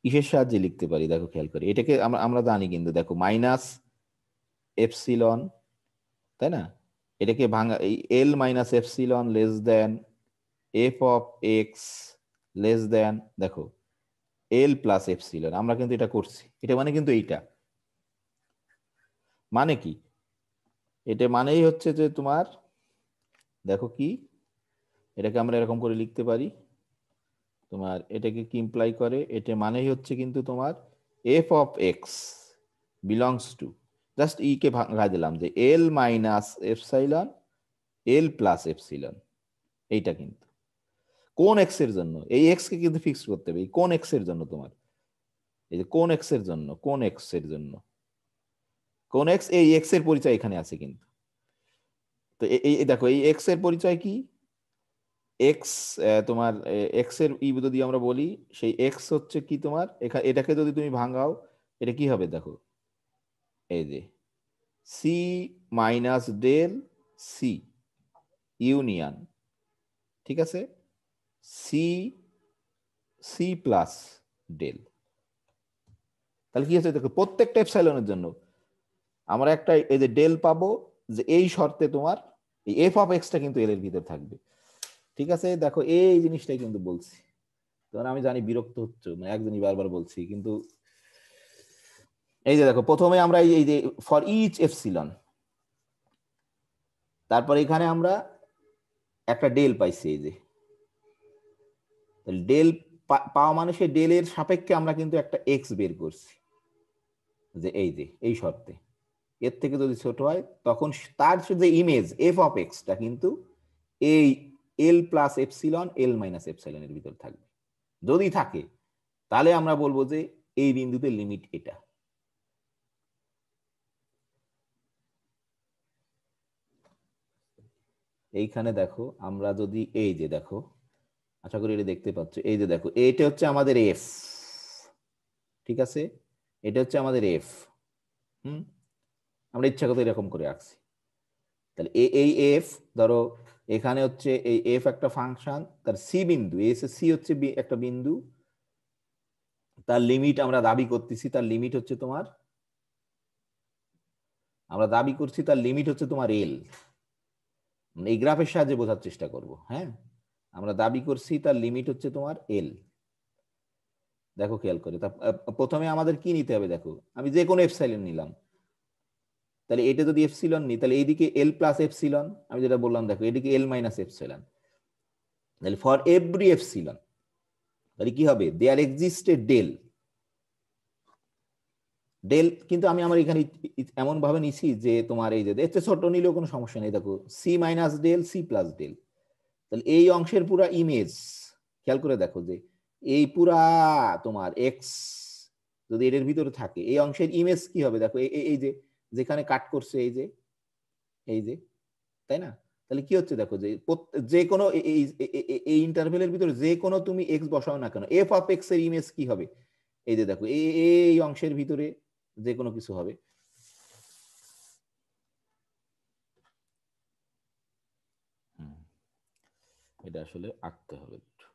কিসের সাহায্যে লিখতে পারি দেখো খেয়াল করে, এটাকে আমরা আমরা জানি কিন্তু দেখো মাইনাস এপসিলন, তাই না? এটাকে ভাঙা এই L minus epsilon less than f of x less than, দেখো এল প্লাস এপসিলন, আমরা কিন্তু এটা করছি। এটা মানে কিন্তু এইটা মানে কি, এটা মানেই হচ্ছে যে তোমার দেখো কি, এটাকে আমরা এরকম করে লিখতে পারি, তোমার এটাকে কি ইমপ্লাই করে, এটা মানেই হচ্ছে কিন্তু তোমার f of x belongs to, just ই কে ভাঙা দিলাম যে L minus epsilon L plus epsilon, এইটা কিন্তু কোন এক্স এর জন্য, এই এক্স কে কিন্তু ফিক্স করতে হবে এই কোন এক্স এর জন্য তোমার, এই যে কোন এক্স এর জন্য, কোন এক্স এর জন্য, কোন এক্স, এই এক্স এর পরিচয় এখানে আছে কিন্তু। তো এই দেখো এই এক্স এর পরিচয় কি, এক্স তোমার এক্স এর ই যদি আমরা বলি, সেই এক্স হচ্ছে কি তোমার এটাকে যদি তুমি ভাঙাও এটা কি হবে দেখো, এই যে c minus del c union, ঠিক আছে, সি সি প্লাস ডেল। তাহলে কি হচ্ছে দেখো প্রত্যেকটা এপসাইলনের জন্য আমরা একটা এই যে ডেল পাবো, যে এই শর্তে তোমার এই এফ অফ এক্সটা কিন্তু এল এর ভিতর থাকবে। ঠিক আছে, দেখো এই জিনিসটাই কিন্তু বলছি, তখন আমি জানি বিরক্ত হচ্ছে, মানে একজনই বারবার বলছি কিন্তু এই যে দেখো প্রথমে আমরা এই যে ফর ইচ এপসিলন, তারপর এখানে আমরা একটা ডেল পাইছি, এই যে ডেল পাওয়া মানে সেই ডেলের সাপেক্ষে আমরা কিন্তু একটা এক্স বের করছি, যে এই যে এই শর্তে এর থেকে যদি ছোট হয় তখন তার যে ইমেজ এফ অফ এক্সটা কিন্তু এই এল প্লাস এপসিলন এল মাইনাস এপসিলনের ভিতর থাকবে। যদি থাকে তাহলে আমরা বলবো যে এই বিন্দুতে লিমিট এটা। এইখানে দেখো আমরা যদি এই যে দেখো, আশা করি এটা দেখতে পাচ্ছ, এই যে দেখো এইটা হচ্ছে আমাদের এফ, ঠিক আছে, এটা হচ্ছে আমাদের এফ। আমরা ইচ্ছা করতে এরকম করে রাখছি। তাহলে এই এফ ধরো এখানে হচ্ছে এই এফ একটা ফাংশন, তার সি বিন্দু, এস সি হচ্ছে একটা বিন্দু, তার লিমিট আমরা দাবি করতেছি, তার লিমিট হচ্ছে তোমার, আমরা দাবি করছি তার লিমিট হচ্ছে তোমার এল। এই গ্রাফের সাহায্যে বোঝার চেষ্টা করব। হ্যাঁ, আমরা দাবি করছি তার লিমিট হচ্ছে তোমার এল। দেখো খেয়াল করে, তা প্রথমে আমাদের কি নিতে হবে দেখো, আমি যে কোনো এপসাইলন নিলাম, তাহলে এটা যদি এপসিলন নিই তাহলে এইদিকে এল প্লাস এপসিলন, আমি যেটা বললাম দেখো এদিকে এল মাইনাস এপসিলন, তাহলে ফর এভরি এপসিলন তাহলে কি হবে, there exist a del. Del কিন্তু আমি আমার এখানে এমন ভাবে নিছি যে তোমার এই যে এর ছোট নিলেও কোনো সমস্যা নেই, দেখো c minus del c plus del, তাহলে এই অংশের পুরা ইমেজ খেয়াল করে দেখো যে এই পুরা তোমার এক্স যদি এর ভিতরে থাকে, এই অংশের ইমেজ কি হবে দেখো, এই যে যেখানে কাট করছে এই যে, তাই না? তাহলে কি হচ্ছে দেখো যে যে কোনো এই ইন্টারভেলের ভিতরে যে কোনো তুমি এক্স বসাও না কেন, এফ অফ এক্স এর ইমেজ কি হবে, এই যে দেখো এই অংশের ভিতরে যে কোনো কিছু হবে। এটা আসলে আঁকতে হবে একটু,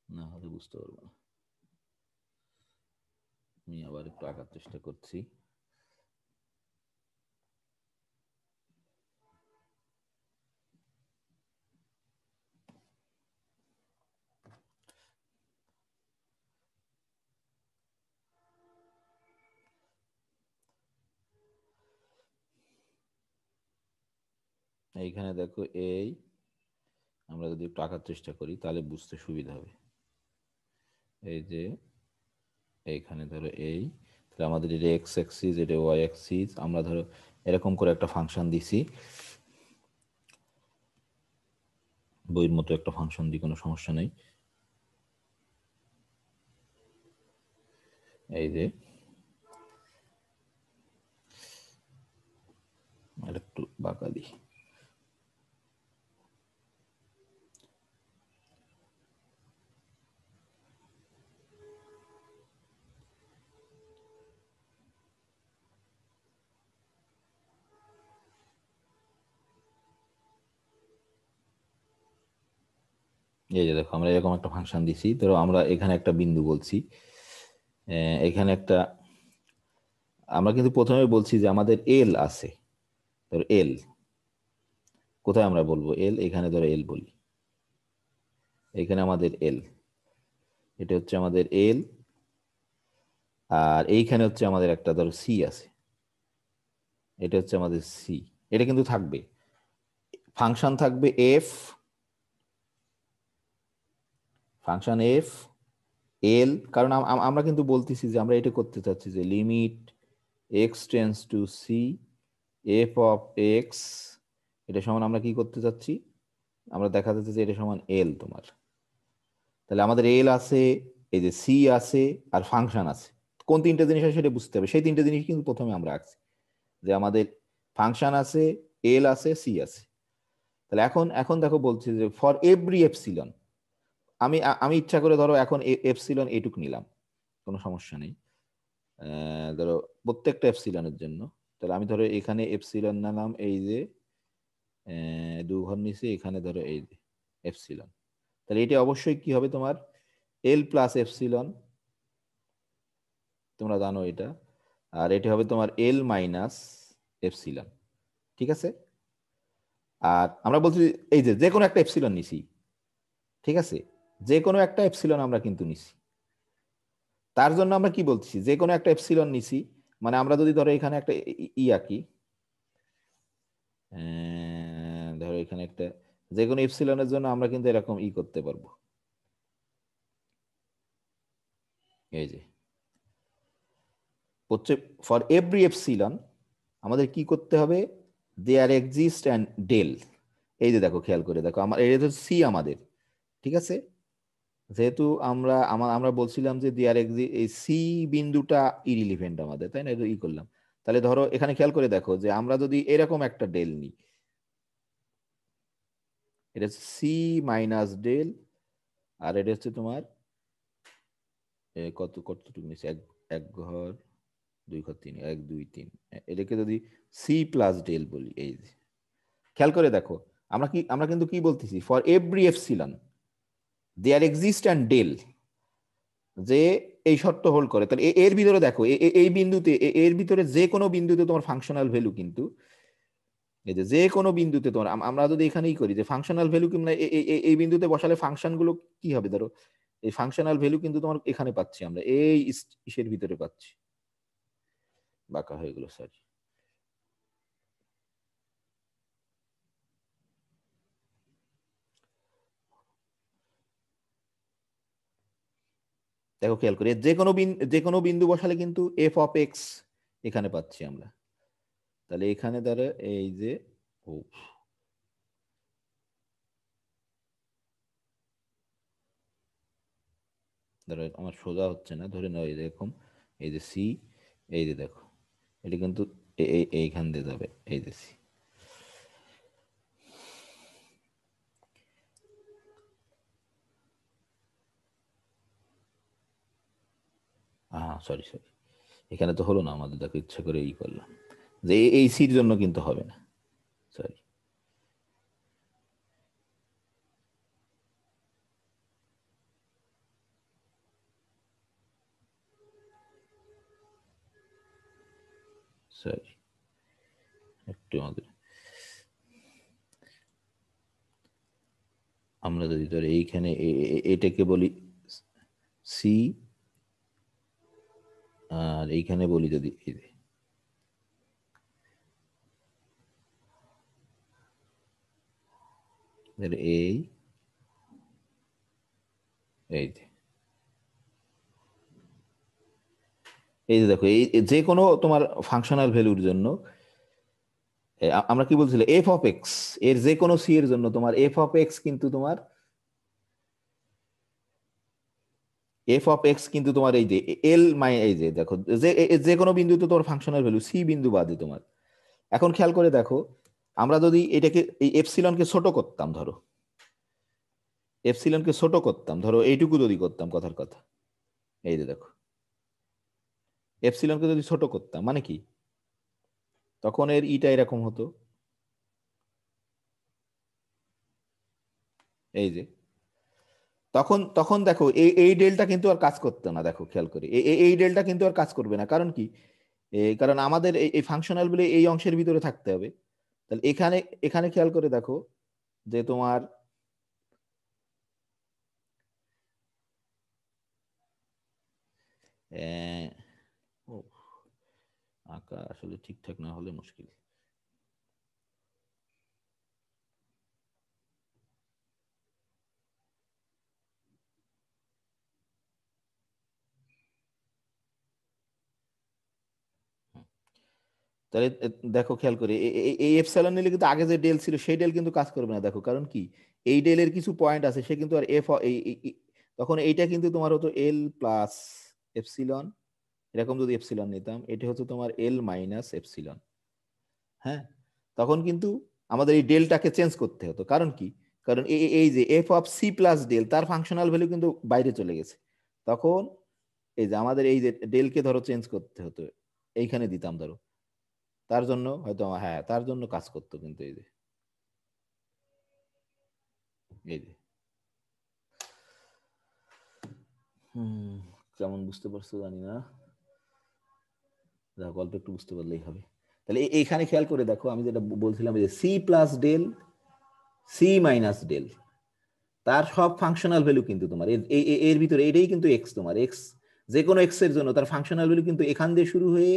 না হলে বুঝতে পারবো না। আমি আবার একটু আঁকার চেষ্টা করছি। এইখানে দেখো এই আমরা যদি একটু আঁকার চেষ্টা করি তাহলে বুঝতে সুবিধা হবে। এই যে এইখানে ধরো এই, তাহলে আমাদের এটা এক্স অ্যাক্সিস, এটা ওয়াই অ্যাক্সিস, আমরা ধরো এরকম করে একটা ফাংশন দিছি, বইয়ের মতো একটা ফাংশন দিই, কোনো সমস্যা নেই। এই যে একটু বাঁকা দিই, এই যে দেখো আমরা এরকম একটা ফাংশন দিছি, ধরো আমরা এখানে একটা বিন্দু বলছি, এখানে একটা, আমরা কিন্তু প্রথমে বলছি যে আমাদের এল আছে, ধরো এল কোথায় আমরা বলবো এল, এখানে ধরো এল বলি, এখানে আমাদের এল, এটা হচ্ছে আমাদের এল, আর এইখানে হচ্ছে আমাদের একটা ধরো সি আছে, এটা হচ্ছে আমাদের সি, এটা কিন্তু থাকবে, ফাংশন থাকবে এফ, ফাংশন এফ এল, কারণ আমরা কিন্তু বলতেছি যে আমরা এটা করতে চাচ্ছি যে limit x tends to c f of x, এটা সমান আমরা কি করতে চাচ্ছি, আমরা দেখা যাচ্ছে যে এটা সমান এল তোমার, তাহলে আমাদের এল আছে, এই যে সি আছে, আর ফাংশন আছে, কোন তিনটা জিনিস আছে সেটা বুঝতে হবে, সেই তিনটা জিনিস কিন্তু প্রথমে আমরা আঁকছি, যে আমাদের ফাংশন আছে, এল আছে, সি আছে। তাহলে এখন এখন দেখো বলছি যে ফর এভরি এপসিলন, আমি আমি ইচ্ছা করে ধরো এখন এপসিলন এটুক নিলাম, কোনো সমস্যা নেই, ধরো প্রত্যেকটা এপসিলনের জন্য, তাহলে আমি ধরো এখানে এপসিলন নিলাম, এই যে দু ঘর নিচে এখানে ধরো এই যে এপসিলন, তাহলে এটা অবশ্যই কি হবে তোমার এল প্লাস এপসিলন, তোমরা জানো এটা, আর এটা হবে তোমার এল মাইনাস এপসিলন, ঠিক আছে। আর আমরা বলছি এই যে যে কোনো একটা এপসিলন নিছি, ঠিক আছে, যে কোনো একটা এপসিলন আমরা কিন্তু নিছি, তার জন্য আমরা কি বলছি, যে কোনো একটা এপসিলন নিছি, মানে আমরা যদি ধরো এখানে একটা ই আঁকি, ধরো এখানে একটা যে কোনো এপসিলনের জন্য আমরা কিন্তু এরকম ই করতে পারবো, এই যে হচ্ছে ফর এভরি এপসিলন আমাদের কি করতে হবে, দেয়ার এক্সিস্ট অ্যান্ড ডেল, এই যে দেখো খেয়াল করে দেখো আমার এটা সি আমাদের, ঠিক আছে, যেহেতু আমরা বলছিলাম যে দেয়ার এক্সিস্ট, এই সি বিন্দুটা ইরিলিভেন্ট আমাদের, তাই না, এটা ই করলাম, তাহলে ধরো এখানে খেয়াল করে দেখো যে আমরা যদি এরকম একটা ডেল নিই, এটা সি মাইনাস ডেল, আর এটা হচ্ছে তোমার কতটুকু নিচ্ছে, এক ঘর, দুই ঘর, তিন, 1 2 3, এটাকে যদি সি প্লাস ডেল বলি, এই যে খেয়াল করে দেখো আমরা কিন্তু কি বলতেছি, for every epsilon there exist and del, যে এই শর্ত হোল্ড করে। তাহলে এর ভিতরে দেখো এই বিন্দুতে, এর ভিতরে যে কোনো বিন্দুতে তোমার ফাংশনাল ভ্যালু কিন্তু, এই যে কোনো বিন্দুতে তোমার, আমরা যদি এখানেই করি যে ফাংশনাল ভ্যালু কি, মানে এই বিন্দুতে বসালে ফাংশন গুলো কি হবে, ধরো এই ফাংশনাল ভ্যালু কিন্তু তোমার এখানে পাচ্ছি আমরা, এই ইসের ভিতরে পাচ্ছি, বাঁকা হয়ে গেল সরি। দেখো খেয়াল করি, যে কোনো বিন্দু বসালে কিন্তু এফ অফ এক্স এখানে পাচ্ছি আমরা। তাহলে এখানে দ্বারা এই যে, ও ধরো আমার সোজা হচ্ছে না, ধরে নাও এই এরকম, এই যে সি, এই যে দেখো এটা কিন্তু এইখান দিয়ে যাবে, এই যে সি। সরি সরি, এখানে তো হলো না আমাদের, দেখো ইচ্ছা করে এই করলাম, যে এই সির জন্য কিন্তু হবে না, সরি। সরি, একটু আমাদের, আমরা যদি ধরে এইখানে এটাকে বলি সি, আর এইখানে বলি যদি এই এই এই যে দেখো, এই যে কোনো তোমার ফাংশনাল ভ্যালুর জন্য আমরা কি বলছিলাম, এফ অফ এক্স এর যে কোনো সি এর জন্য তোমার এফ অফ এক্স কিন্তু তোমার, এফ অফ এক্স কিন্তু তোমার এই যে এল মাই, এই যে দেখো যে যে কোনো বিন্দুতে তোমার ফাংশনাল ভ্যালু সি বিন্দু বাদে তোমার। এখন খেয়াল করে দেখো, আমরা যদি এটাকে এই এপসিলনকে ছোট করতাম, ধরো এপসিলনকে ছোট করতাম, ধরো এইটুকু যদি করতাম কথার কথা, এই যে দেখো এপসিলনকে যদি ছোট করতাম মানে কি, তখন এর ইটা এরকম হতো, এই যে তখন তখন দেখো এই ডেলটা কিন্তু আর কাজ করতো না, দেখো খেয়াল করে এই ডেলটা কিন্তু আর কাজ করবে না, কারণ কি, কারণ আমাদের এই ফাংশনাল বলে এই অংশের ভিতরে থাকতে হবে। তাহলে এখানে এখানে খেয়াল করে দেখো যে তোমার ও, আঁকা আসলে ঠিকঠাক না হলে মুশকিল। তাহলে দেখো খেয়াল করে এই এপসাইলন নিলে কিন্তু আগে যে ডেল ছিল সেই ডেল কিন্তু কাজ করবে না, দেখো কারণ কি, এই ডেলের কিছু পয়েন্ট আছে, সে কিন্তু আর এফ, তখন এইটা কিন্তু তোমার হতো এল প্লাস এপসিলন, এরকম যদি এপসিলন নিতাম, এটা হচ্ছে তোমার এল মাইনাস এপসিলন। হ্যাঁ, তখন কিন্তু আমাদের এই ডেলটাকে চেঞ্জ করতে হতো, কারণ কি, কারণ এই যে f of c plus del তার ফাংশনাল ভ্যালু কিন্তু বাইরে চলে গেছে, তখন এই যে আমাদের এই যে ডেলকে ধরো চেঞ্জ করতে হতো, এইখানে দিতাম ধরো, তার জন্য হয়তো, হ্যাঁ তার জন্য কাজ করতো কিন্তু এই যে, এই যে হম, কেমন বুঝতে পারছো জানি না, গল্প একটু বুঝতে পারলেই হবে। তাহলে এইখানে খেয়াল করে দেখো, আমি যেটা বলছিলাম যে c plus del, c minus del, তার সব ফাংশনাল ভ্যালু কিন্তু তোমার এর ভিতরে এটাই কিন্তু এক্স, তোমার এক্স যে কোনো এক্স এর জন্য তার ফাংশনাল ভ্যালু কিন্তু এখান দিয়ে শুরু হয়ে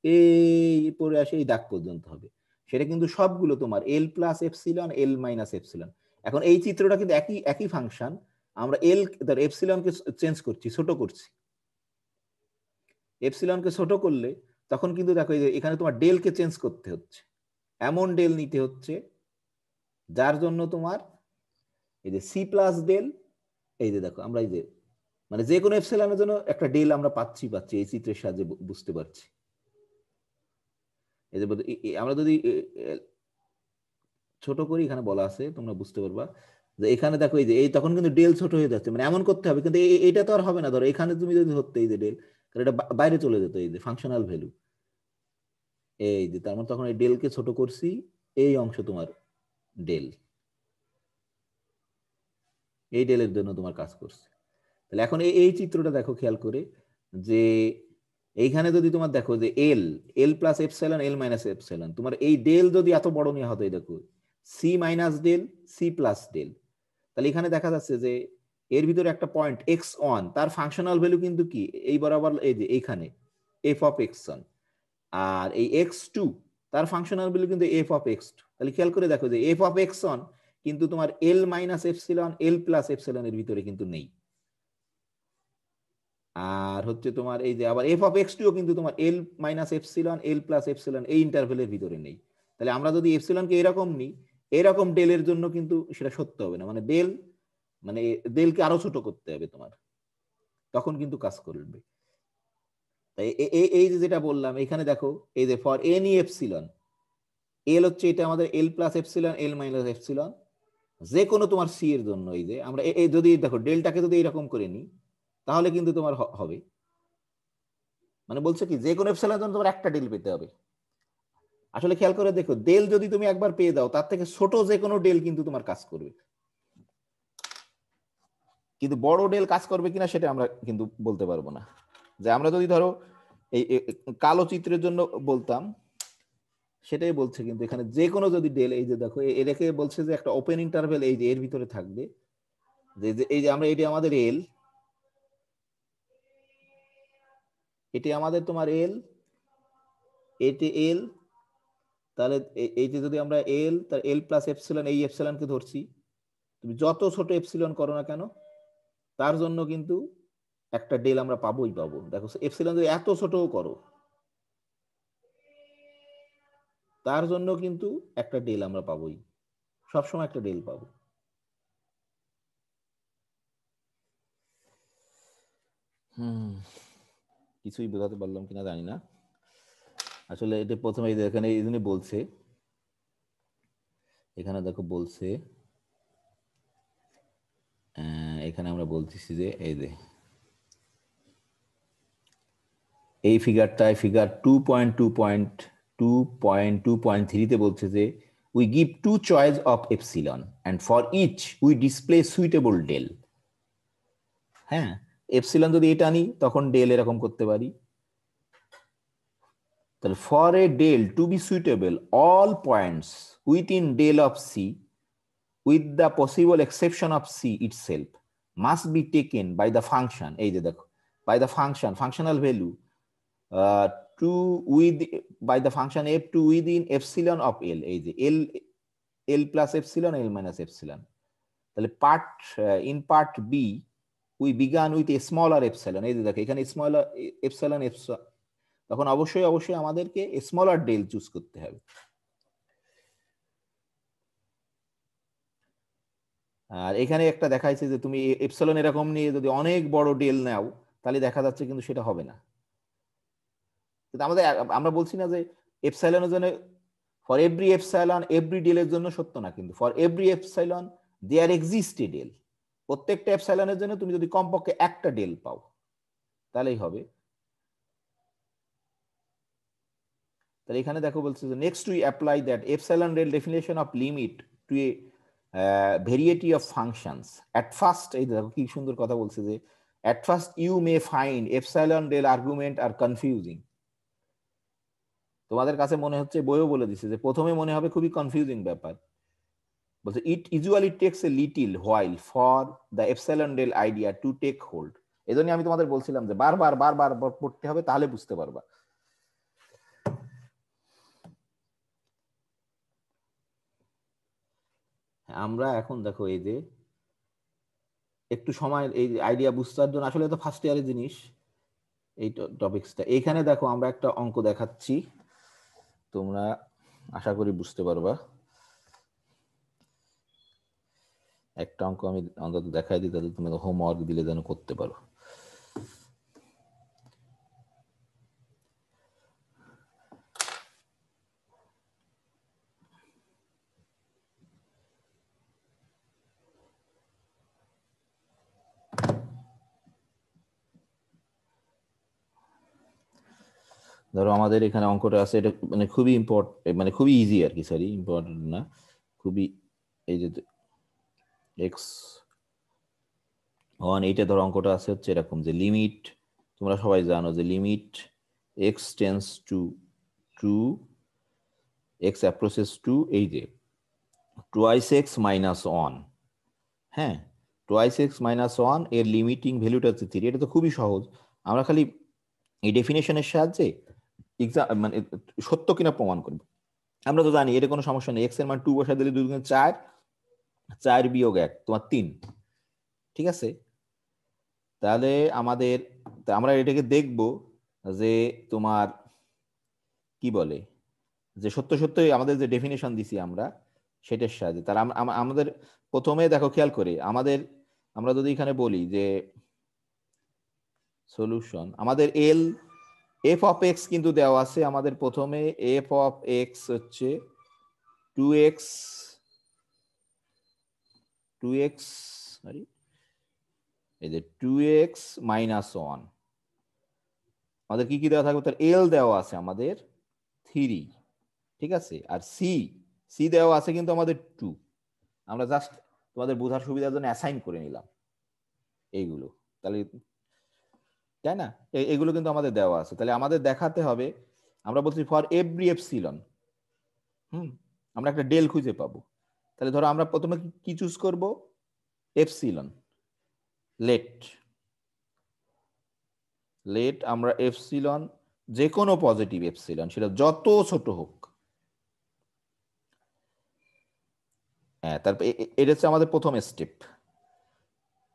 এই পরে আসে এই দাগ পর্যন্ত হবে, সেটা কিন্তু সবগুলো তোমার এল প্লাস এপসিলন, এল মাইনাস এপসিলন। এখন এই চিত্রটা কিন্তু একই একই ফাংশন, আমরা এল ধর এপসিলনকে চেঞ্জ করছি, ছোট করছি, এপসিলনকে ছোট করলে তখন কিন্তু দেখো এই যে এখানে তোমার ডেলকে চেঞ্জ করতে হচ্ছে, এমন ডেল নিতে হচ্ছে যার জন্য তোমার এই যে সি প্লাস ডেল, এই যে দেখো আমরা এই যে মানে যে কোনো এপসিলনের জন্য একটা ডেল আমরা পাচ্ছি এই চিত্রের সাহায্যে বুঝতে পারছি। এই যে আমরা যদি ছোট করি, এখানে বলা আছে তোমরা বুঝতে পারবা যে এখানে দেখো এই যে এই তখন কিন্তু ডেল ছোট হয়ে যাচ্ছে, মানে এমন করতে হবে, কিন্তু এটা তো আর হবে না। ধরো এখানে তুমি যদি ধরতে এই যে ডেল, তাহলে এটা বাইরে চলে যেত, এই যে ফাংশনাল ভ্যালু, এই যে তার মানে তখন এই ডেলকে ছোট করছি, এই অংশ তোমার ডেল, এই ডেলের জন্য তোমার কাজ করছে। তাহলে এখন এই চিত্রটা দেখো খেয়াল করে, যে এইখানে যদি তোমার দেখো যে এল, এল প্লাস এপসাইলন, এল মাইনাস এপসাইলন, তোমার এই ডেল যদি এত বড় নেওয়া হতো, এই দেখো c minus del, c plus del, তাহলে এখানে দেখা যাচ্ছে যে এর ভিতরে একটা পয়েন্ট x1, তার ফাংশনাল ভ্যালু কিন্তু কি এই বরাবর, এই যে এইখানে এফ অফ x1, আর এই x2 তার ফাংশনাল ভ্যালু কিন্তু এফ অফ x2। তাহলে খেয়াল করে দেখো যে এফ অফ x1 কিন্তু তোমার এল মাইনাস এপসিলন, এল প্লাস এপসিলন এর ভিতরে কিন্তু নেই। আর হচ্ছে তোমার এই যে আবার এফ অফ এক্স টিও কিন্তু তোমার এল মাইনাস এপসিলন, এল প্লাস এপসিলন এই ইন্টারভেলের ভিতরে নেই। তাহলে আমরা যদি এপসিলনকে এরকম নিই, এরকম ডেলের জন্য কিন্তু সেটা সত্য হবে না, মানে ডেল, মানে ডেলকে আরো ছোট করতে হবে তোমার, তখন কিন্তু কাজ করবে। তাই এই যে যেটা বললাম এখানে দেখো, এই যে ফর এনি এপসিলন, এল হচ্ছে এটা আমাদের এল প্লাস এপসিলন, এল মাইনাস এপসিলন, যে কোনো তোমার সি এর জন্য, এই যে আমরা এই যদি দেখো ডেলটাকে যদি এরকম করে নিই, তাহলে কিন্তু তোমার হবে, মানে বলছে কি যে কোনো এপসিলনের জন্য তোমার একটা ডেল পেতে হবে। আসলে খেয়াল করে দেখো, ডেল যদি তুমি একবার পেয়ে দাও, তার থেকে ছোট যে কোনো ডেল কিন্তু তোমার কাজ করবে, কিন্তু বড় ডেল কাজ করবে কিনা সেটা আমরা কিন্তু বলতে পারবো না। যে আমরা যদি ধরো এই কালো চিত্রের জন্য বলতাম, সেটাই বলছে, কিন্তু এখানে যে কোনো যদি ডেল, এই যে দেখো এটাকে বলছে যে একটা ওপেন ইন্টারভেল, এই যে এর ভিতরে থাকবে, যে এই যে আমরা এটি আমাদের এল, এটি আমাদের তোমার এল, এটি এল, তাহলে এই যে যদি আমরা এল, তার এল প্লাস এপসিলন, এই এপসিলনকে ধরছি, তুমি যত ছোট এপসিলন করো না কেন, তার জন্য কিন্তু একটা ডেল আমরা পাবোই পাবো। দেখো এপসিলন যদি এত ছোটও করো, তার জন্য কিন্তু একটা ডেল আমরা পাবোই, সবসময় একটা ডেল পাবো। কিছুই বোঝাতে পারলাম কিনা জানি না। আসলে এটা প্রথমে এখানে এই জন্য বলছে, এখানে দেখো বলছে, এখানে আমরা বলতেছি যে এই যে এই ফিগারটায়, ফিগার 2.2.2.3 তে বলছে যে we give to choice of epsilon and for each we display suitable del. হ্যাঁ, এপসিলন যদি এটা নিই তখন ডেল এরকম করতে পারি। তাহলে for a del to be suitable, all points within del of c with the possible exception of c itself must be taken by the function, এই যে দেখো, by the function, functional value to with by the function f to within epsilon of l, এই যে l, l plus epsilon, l minus epsilon। তাহলে part in part B we began with a smaller epsilon, এই যে দেখো এখানে smaller epsilon, তখন অবশ্যই অবশ্যই আমাদেরকে স্মলার ডেল চুজ করতে হবে। আর এখানে একটা দেখাইছে যে তুমি এপসিলন এরকম নিয়ে যদি অনেক বড় ডেল নাও, তাহলে দেখা যাচ্ছে কিন্তু সেটা হবে না। কিন্তু আমাদের, আমরা বলছি না যে এপসাইলনের জন্য, ফর এভরি এপসাইলন এভরি ডেলের জন্য সত্য না, কিন্তু for every epsilon there exist a del, প্রত্যেকটা এপসাইলনের জন্য তুমি যদি কমপক্ষে একটা ডেল পাও তাহলেই হবে। তাহলে এখানে দেখো বলছে যে next we apply that epsilon delta definition of limit to a variety of functions at first, এই দেখো কি সুন্দর কথা বলছে যে at first you may find epsilon delta argument are confusing. তোমাদের কাছে মনে হচ্ছে, বইও বলে দিচ্ছে যে প্রথমে মনে হবে খুবই কনফিউজিং ব্যাপার, বলছে it usually takes a little while for the epsilon delta idea to take hold. এজন্য আমি তোমাদের বলছিলাম যে বারবার বারবার পড়তে হবে, তাহলে বুঝতে পারবা। আমরা এখন দেখো এই যে একটু সময় এই আইডিয়া বুঝতে জন্য, আসলে তো ফার্স্ট ইয়ারের জিনিস এই টপিকসটা। এইখানে দেখো আমরা একটা অঙ্ক দেখাচ্ছি, তোমরা আশা করি বুঝতে পারবা। একটা অঙ্ক আমি অন্তত দেখাই দিই, তাহলে তুমি হোমওয়ার্ক দিলে যেন করতে পারো। ধরো আমাদের এখানে অঙ্কটা আছে, এটা মানে খুবই মানে খুবই ইজি আর কি, সরি ইম্পর্টেন্ট না, খুবই, এই যে এক্স ওয়ান, এইটা ধরো অঙ্কটা আছে হচ্ছে এরকম যে লিমিট, তোমরা সবাই জানো যে limit x tends to two, x approaches two, এই যে টোয়াইস এক্স মাইনাস ওয়ান, হ্যাঁ টোয়াইস এক্স মাইনাস ওয়ান এর লিমিটিং ভ্যালুটা হচ্ছে থ্রি। এটা তো খুবই সহজ, আমরা খালি এই ডেফিনেশনের সাহায্যে মানে সত্য কিনা প্রমাণ করবো। আমরা তো জানি এটা কোনো সমস্যা নেই, এক্স এর মান টু বসা দিলে 2 গুণ 4, 4 বিয়োগ 1 তোমার 3, ঠিক আছে। তাহলে আমরা এটাকে দেখব যে তোমার কি বলে, যে সত্য সত্যই আমাদের যে ডেফিনেশন দিছি আমরা সেটার সাহায্যে। তাহলে আমাদের প্রথমে দেখো খেয়াল করে আমরা যদি এখানে বলি যে সলিউশন, আমাদের এফ অফ এক্স কিন্তু দেওয়া আছে আমাদের প্রথমে, এফ অফ এক্স হচ্ছে 2x, 2x সরি, এই যে 2x মাইনাস ওয়ান, আমাদের কি কি দেওয়া থাকবে, তার এল দেওয়া আছে আমাদের 3, ঠিক আছে, আর সি, সি দেওয়া আছে কিন্তু আমাদের 2, আমরা জাস্ট তোমাদের বোঝার সুবিধার জন্য অ্যাসাইন করে নিলাম এইগুলো, তাহলে তাই না, এগুলো কিন্তু আমাদের দেওয়া আছে। তাহলে আমাদের দেখাতে হবে, আমরা বলছি ফর এভরি এপসিলন, আমরা একটা ডেল খুঁজে পাবো। তাহলে ধরো আমরা প্রথমে কি চুজ করব, এপসিলন, লেট লেট আমরা এপসিলন, যে কোনো পজিটিভ এপসিলন সেটা যত ছোট হোক, হ্যাঁ তারপর এটা হচ্ছে আমাদের প্রথম স্টেপ।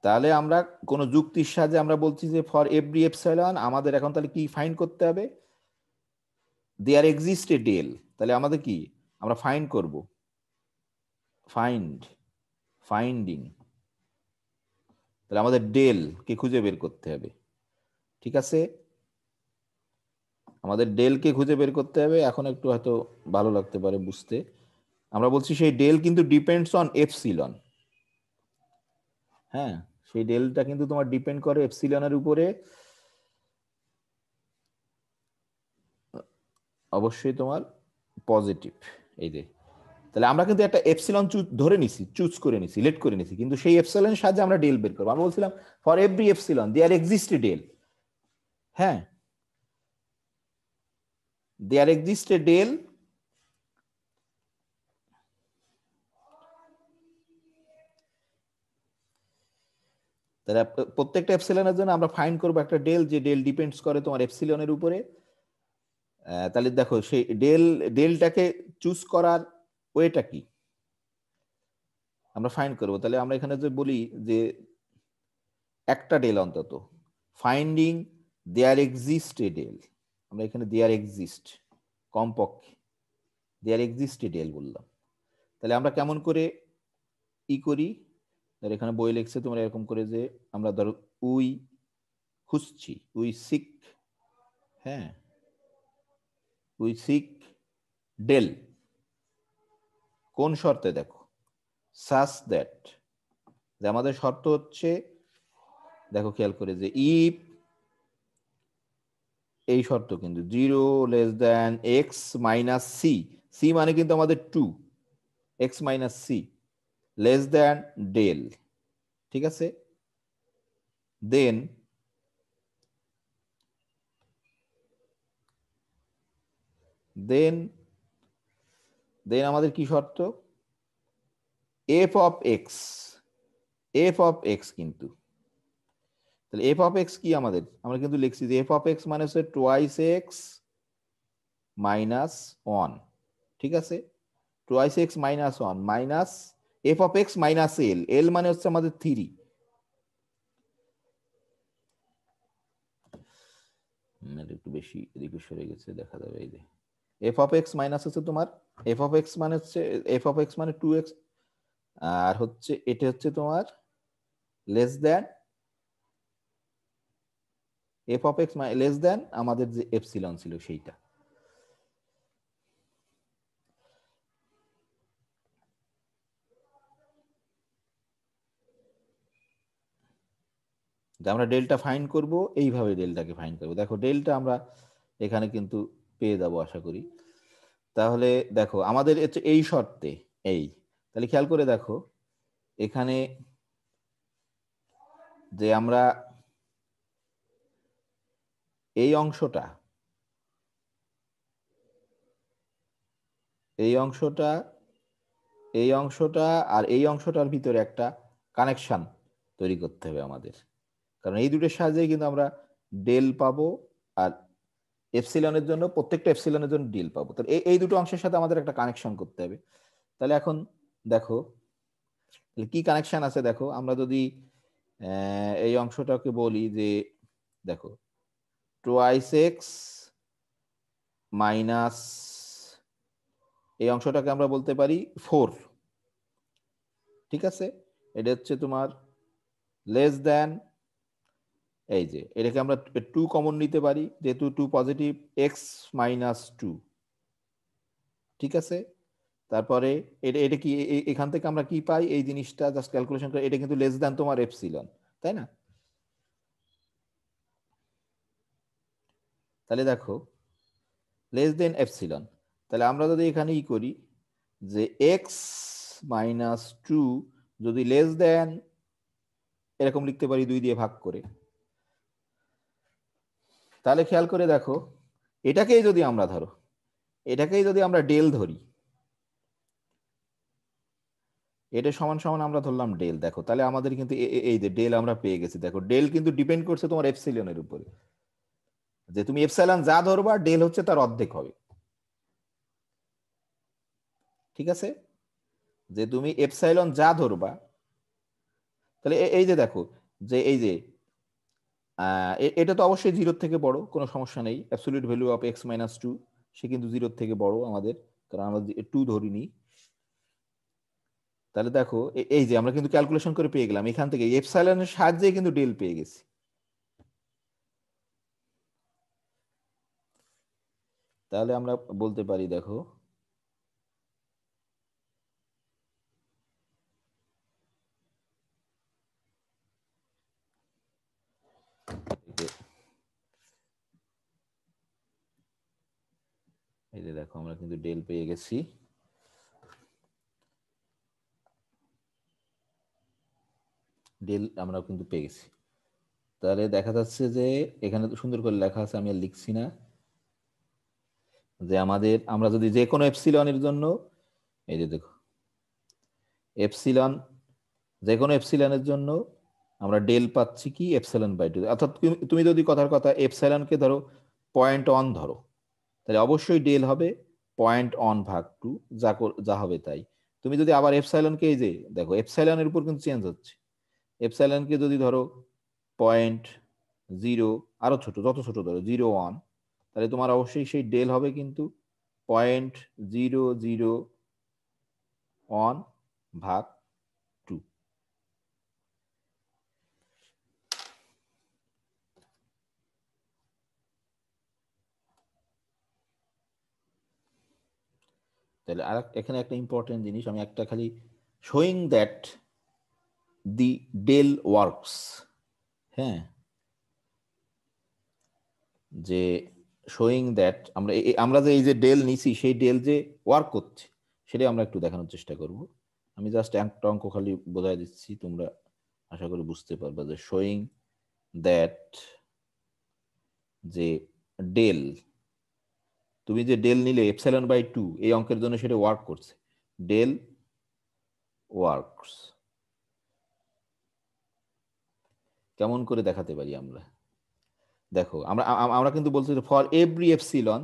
তাহলে আমরা কোনো যুক্তির সাহায্যে আমরা বলছি যে ফর এভরি এপসিলন আমাদের এখন তাহলে কি ফাইন্ড করতে হবে, দেয়ার এক্সিস্ট এ ডেল। তাহলে আমাদের কি, আমরা ফাইন্ড করব, ফাইন্ডিং, তাহলে আমাদের ডেল কে খুঁজে বের করতে হবে, ঠিক আছে, আমাদের ডেল কে খুঁজে বের করতে হবে। এখন একটু হয়তো ভালো লাগতে পারে বুঝতে, আমরা বলছি সেই ডেল কিন্তু ডিপেন্ডস অন এপসিলন, হ্যাঁ সেই ডেলটা কিন্তু তোমার ডিপেন্ড করে এপসিলনের উপরে, অবশ্যই তোমার পজিটিভ, এই যে তাহলে আমরা কিন্তু একটা এপসিলন ধরে নিছি, চুজ করে নিছি, সিলেক্ট করে নিছি, কিন্তু সেই এপসিলনের সাহায্যে আমরা ডেল বের করবো। আমরা বলছিলাম for every epsilon there exist a del, হ্যাঁ দেয়ার এক্সিস্ট এ ডেল, তাহলে প্রত্যেকটা এপসিলনের জন্য আমরা ফাইন্ড করবো একটা ডেল, যে ডেল ডিপেন্ডস করে তোমার এপসিলনের উপরে। তাহলে দেখো সেই ডেলটাকে চুজ করার ওয়েটা কি আমরা ফাইন্ড করবো। তাহলে আমরা এখানে যে বলি যে একটা ডেল অন্তত, finding there exist a del, আমরা এখানে দেয়ার এক্সিস্ট কমপক্ষে দেয়ার এক্সিস্ট এ ডেল বললাম। তাহলে আমরা কেমন করে ই করি, এখানে বই লিখছে তোমরা এরকম করে যে আমরা ধরো উই খুঁজছি, উই সিক, হ্যাঁ উই সিক ডেল, কোন শর্তে দেখো, সাস দ্যাট, যে আমাদের শর্ত হচ্ছে, দেখো খেয়াল করে যে ইফ, এই শর্ত কিন্তু 0 < (x - c), মানে কিন্তু আমাদের 2, x - c < (del), ঠিক আছে, দেন দেন দেন আমাদের কি শর্ত, f of x কিন্তু, তাহলে f of x কি আমাদের, আমরা কিন্তু লিখছি যে f of x মানে হচ্ছে টোয়াইস এক্স মাইনাস ওয়ান, ঠিক আছে, twice x minus one minus f of x minus L, L মানে হচ্ছে আমাদের 3, একটু বেশি এদিকে সরে গেছে, দেখা যাবে এই যে এফ অফ এক্স মাইনাস হচ্ছে তোমার, এফ অফ এক্স মানে হচ্ছে, এফ অফ এক্স মানে 2x, আর হচ্ছে এটা হচ্ছে তোমার less than, F of x less than আমাদের যে এপসিলন ছিল সেইটা। আমরা ডেল্টা ফাইন্ড করব, এইভাবে ডেল্টাকে ফাইন্ড করব। দেখো ডেল্টা আমরা এখানে কিন্তু পেয়ে যাবো আশা করি। তাহলে দেখো আমাদের এই শর্তে এই, তাহলে খেয়াল করে দেখো এখানে যে আমরা এই অংশটা এই অংশটা এই অংশটা আর এই অংশটার ভিতরে একটা কানেকশন তৈরি করতে হবে আমাদের, কারণ এই দুটোর সাহায্যে কিন্তু আমরা ডেল পাবো, আর এপসিলনের জন্য প্রত্যেকটা এপসিলনের জন্য ডেল পাবো। তো এই দুটো অংশের সাথে আমাদের একটা কানেকশন করতে হবে। তাহলে এখন দেখো কি কানেকশন আছে, দেখো আমরা যদি এই অংশটাকে বলি যে দেখো টোয়াইস এক্স মাইনাস, এই অংশটাকে আমরা বলতে পারি 4, ঠিক আছে? এটা হচ্ছে তোমার লেস দেন, এই যে এটাকে আমরা 2 কমন নিতে পারি যেহেতু 2 পজিটিভ, এক্স মাইনাস 2, ঠিক আছে? তারপরে এটা এটা কি এখান থেকে আমরা কি পাই, এই জিনিসটা জাস্ট ক্যালকুলেশন করে, এটা কিন্তু লেস দেন তোমার এপসিলন, তাই না? তাহলে দেখো লেস দেন এপসিলন, তাহলে আমরা যদি এখানে ই করি যে এক্স মাইনাস 2 যদি লেস দেন, এরকম লিখতে পারি 2 দিয়ে ভাগ করে। তাহলে খেয়াল করে দেখো এটাকেই যদি আমরা ধরো, এটাকেই যদি আমরা ডেল ধরি, এটা সমান সমান আমরা ধরলাম ডেল, দেখো তাহলে আমাদের কিন্তু এই যে ডেল আমরা পেয়ে গেছি। দেখো ডেল কিন্তু ডিপেন্ড করছে তোমার এপসিলনের উপরে, যে তুমি এপসাইলন যা ধরবা ডেল হচ্ছে তার অর্ধেক হবে, ঠিক আছে? যে তুমি এপসাইলন যা ধরবা, তাহলে এই যে দেখো যে এই যে এটা তো অবশ্যই 0 থেকে বড়, কোনো সমস্যা নেই, absolute value of x minus 2 সে কিন্তু 0 থেকে বড় আমাদের, কারণ আমরা 2 ধরিনি। তাহলে দেখো এই যে আমরা কিন্তু ক্যালকুলেশন করে পেয়ে গেলাম, এখান থেকে এপসাইলনের সাহায্যে কিন্তু ডেল পেয়ে গেছি। তাহলে আমরা বলতে পারি দেখো এই যে দেখো আমরা কিন্তু ডেল পেয়ে গেছি। ডেল আমরা কিন্তু পেয়ে গেছি। তাহলে দেখা যাচ্ছে যে এখানে তো সুন্দর করে লেখা আছে, আমি আর লিখছি না, যে আমাদের আমরা যদি যে কোনো এপসিলনের জন্য এই যে দেখো এপসিলন, যে কোনো এপসিলনের জন্য আমরা ডেল পাচ্ছি কি এপসিলন বাই 2, অর্থাৎ তুমি যদি কথার কথা এপসিলনকে ধরো 0.1 ধরো, তাহলে অবশ্যই ডেল হবে 0.1 ভাগ 2, যা হবে তাই। তুমি যদি আবার এপসাইলনকে এই যে দেখো এপসাইলনের উপর কিন্তু চেঞ্জ হচ্ছে, এপসাইলনকে যদি ধরো 0.0, আরো ছোট, যত ছোট ধরো 0.1, তাহলে তোমার অবশ্যই সেই ডেল হবে কিন্তু 0.001 ভাগ 2। তাহলে আর এখানে একটা ইম্পর্টেন্ট জিনিস আমি একটা খালি, showing that the del works, হ্যাঁ, যে শোয়িং দ্যাট আমরা আমরা যে এই যে ডেল নিছি সেই ডেল যে ওয়ার্ক করছে সেটাই আমরা একটু দেখানোর চেষ্টা করব। আমি জাস্ট একটা অঙ্ক খালি বোঝাই দিচ্ছি, তোমরা আশা করি বুঝতে পারবে যে শোয়িং দ্যাট যে ডেল, তুমি যে ডেল নিলে এপসাইলন বাই 2 এই অঙ্কের জন্য সেটা ওয়ার্ক করছে, ডেল ওয়ার্কস। কেমন করে দেখাতে পারি আমরা, দেখো আমরা আমরা কিন্তু বলছি for every epsilon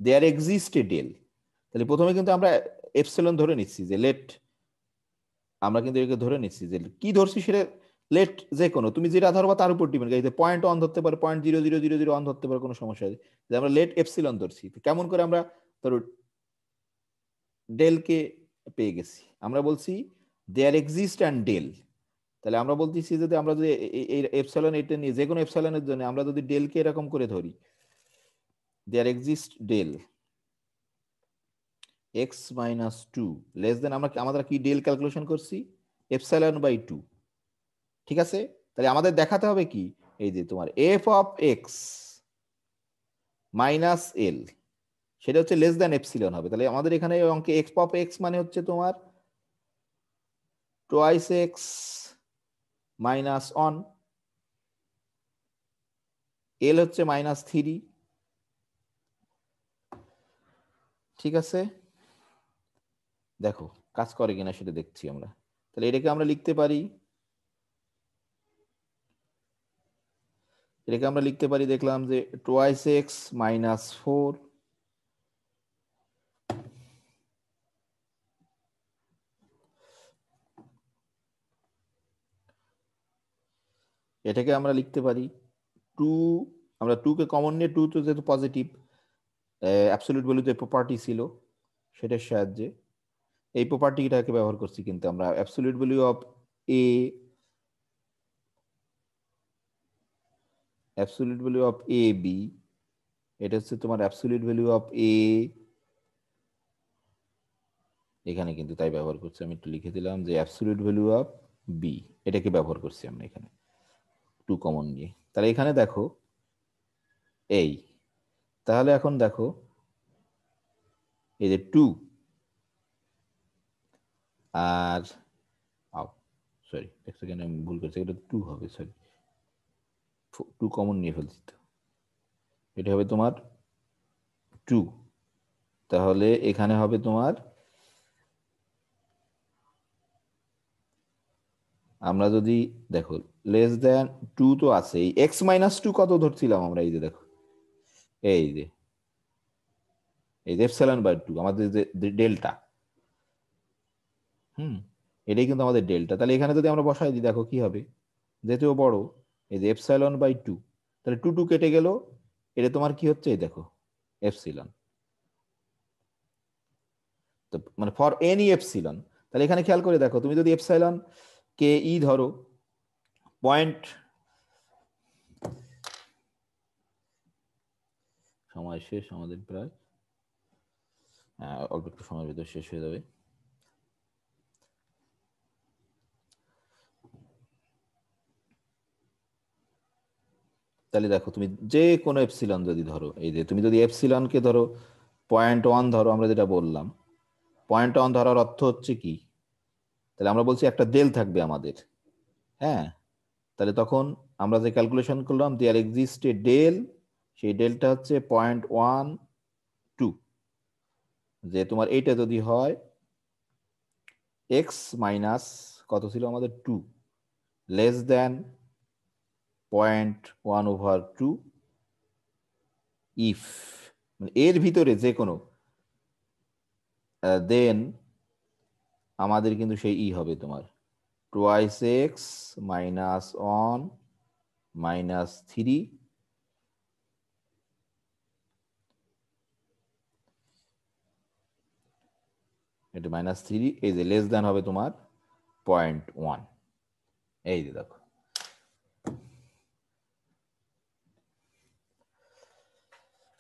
there exist a del, তাহলে প্রথমে কিন্তু আমরা এপসিলন ধরে নিচ্ছি যে লেট, আমরা কিন্তু এটাকে ধরে নিচ্ছি যে কি ধরছি সেটা লেট, যে কোনো তুমি যেটা ধরবা তার উপর ডিপেন্ড করে, পয়েন্ট অন ধরতে পারে, 0.0000 অন ধরতে পারে, কোনো সমস্যা নেই, যে আমরা লেট এপসিলন ধরছি। কেমন করে আমরা ধরো ডেলকে পেয়ে গেছি, আমরা বলছি দেয়ার এক্সিস্ট অ্যান্ড ডেল, তাহলে আমরা বলতেছি যদি আমরা যদি এই এপসিলন এটা নিয়ে যে কোনো এপসিলনের জন্য আমরা যদি ডেলকে এরকম করে ধরি, there exist del x minus 2 less than, আমরা কি ডেল ক্যালকুলেশন করছি এপসিলন বাই 2, ঠিক আছে? তাহলে আমাদের দেখাতে হবে কি এই যে তোমার এফ অফ এক্স মাইনাস এল, সেটা হচ্ছে লেস দ্যান এপসিলন হবে। তাহলে আমাদের এখানে অঙ্কে এক্স অফ এক্স মানে হচ্ছে তোমার টোয়াইস এক্স মাইনাস অন, এল হচ্ছে -3। ঠিক আছে, দেখো কাজ করে কিনা সেটা দেখছি আমরা। তাহলে এটাকে আমরা লিখতে পারি, দেখলাম যে টোয়াইস এক্স -4 এটাকে আমরা লিখতে পারি 2, আমরা 2 কে কমন নিয়ে, 2 তো যেহেতু পজিটিভ অ্যাবসলিউট ভ্যালু যে প্রপার্টি ছিল সেটার সাহায্যে এই প্রপার্টিটাকে ব্যবহার করছি, কিন্তু আমরা absolute value of a, absolute value of a b, এটা হচ্ছে তোমার অ্যাবসলিউট ভ্যালু অফ এ, এখানে কিন্তু তাই ব্যবহার করছি। আমি একটু লিখে দিলাম যে অ্যাবসলিউট ভ্যালু অফ বি, এটাকে ব্যবহার করছি আমরা এখানে 2 কমন নিয়ে। তাহলে এখানে দেখো এই, তাহলে এখন দেখো এই যে 2 আর সরি এক সেকেন্ড আমি ভুল করছি, এটা 2 হবে, সরি 2 কমন নিয়ে ফেলছি, তো এটা হবে তোমার 2। তাহলে এখানে হবে তোমার, আমরা যদি দেখো লেস দেন 2 তো আছে, এক্স -2 কত ধরছিলাম আমরা, এই যে দেখো এই যে এপসাইলন বাই 2 আমাদের যে ডেল্টা, এটাই কিন্তু আমাদের ডেল্টা। তাহলে এখানে যদি আমরা বসাই দিই দেখো কি হবে, যেহেতু বড়, এই যে এপসাইলন বাই 2, তাহলে 2 কেটে গেল, এটা তোমার কি হচ্ছে এই দেখো এপসিলন, তো মানে ফর এনি এপসিলন। তাহলে এখানে খেয়াল করে দেখো, তুমি যদি এপসাইলন কে ই ধরো পয়েন্ট, সময় শেষ আমাদের প্রায়, অল্প একটু সময়ের ভিতরে শেষ হয়ে যাবে। তাহলে দেখো তুমি যে কোনো এপসিলন যদি ধরো, এই যে তুমি যদি এপসিলনকে ধরো 0.1 ধরো, আমরা যেটা বললাম 0.1 ধরার অর্থ হচ্ছে কি, তাহলে আমরা বলছি একটা ডেল থাকবে আমাদের, হ্যাঁ, তাহলে তখন আমরা যে ক্যালকুলেশন করলাম দেয়ার এক্সিস্ট এ ডেল, সেই ডেলটা হচ্ছে 0.12, যে তোমার এইটা যদি হয় এক্স মাইনাস কত ছিল আমাদের 2 লেস দেন 0.1/2, ইফ মানে এর ভিতরে যে কোনো, দেন আমাদের কিন্তু সেই ই হবে তোমার টোয়াইস এক্স -1 -3, এটা -3, এই যে লেস দেন হবে তোমার 0.1, এই যে দেখো।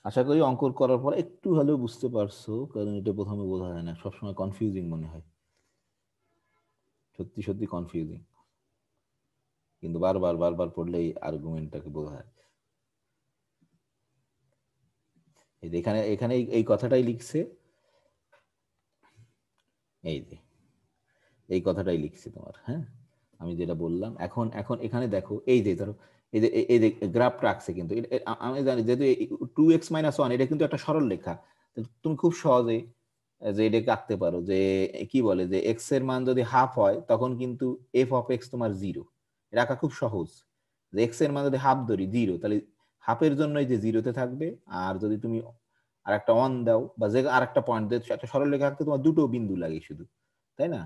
আশা করি অঙ্ক করার পর একটু হলেও বুঝতে পারছো, কারণ এটা প্রথমে বোঝা যায় না, সবসময় কনফিউজিং মনে হয়, সত্যি সত্যি কনফিউজিং, কিন্তু বারবার বারবার পড়লে এই আর্গুমেন্টটাকে বোঝা যায়। এই যে এখানে এখানে এই কথাটাই লিখছে, এই যে এই কথাটাই লিখছে তোমার, হ্যাঁ আমি যেটা বললাম। এখন এখন এখানে দেখো এই যে ধরো এই যে গ্রাফটা আঁকছে, কিন্তু আমি জানি যেহেতু 2x-1 এটা কিন্তু একটা সরল রেখা, তুমি খুব সহজে যে এটাকে আঁকতে পারো যে কি বলে যে এক্স এর মান যদি হাফ হয় তখন কিন্তু এফ অফ এক্স তোমার 0, এটা আঁকা খুব সহজ। যে এক্স এর মান যদি হাফ ধরি 0, তাহলে হাফের জন্য এই যে 0-তে থাকবে, আর যদি তুমি আরেকটা 1 দাও বা যে আরেকটা পয়েন্ট দিয়ে একটা সরল রেখা আঁকতে তোমার দুটো বিন্দু লাগে শুধু, তাই না,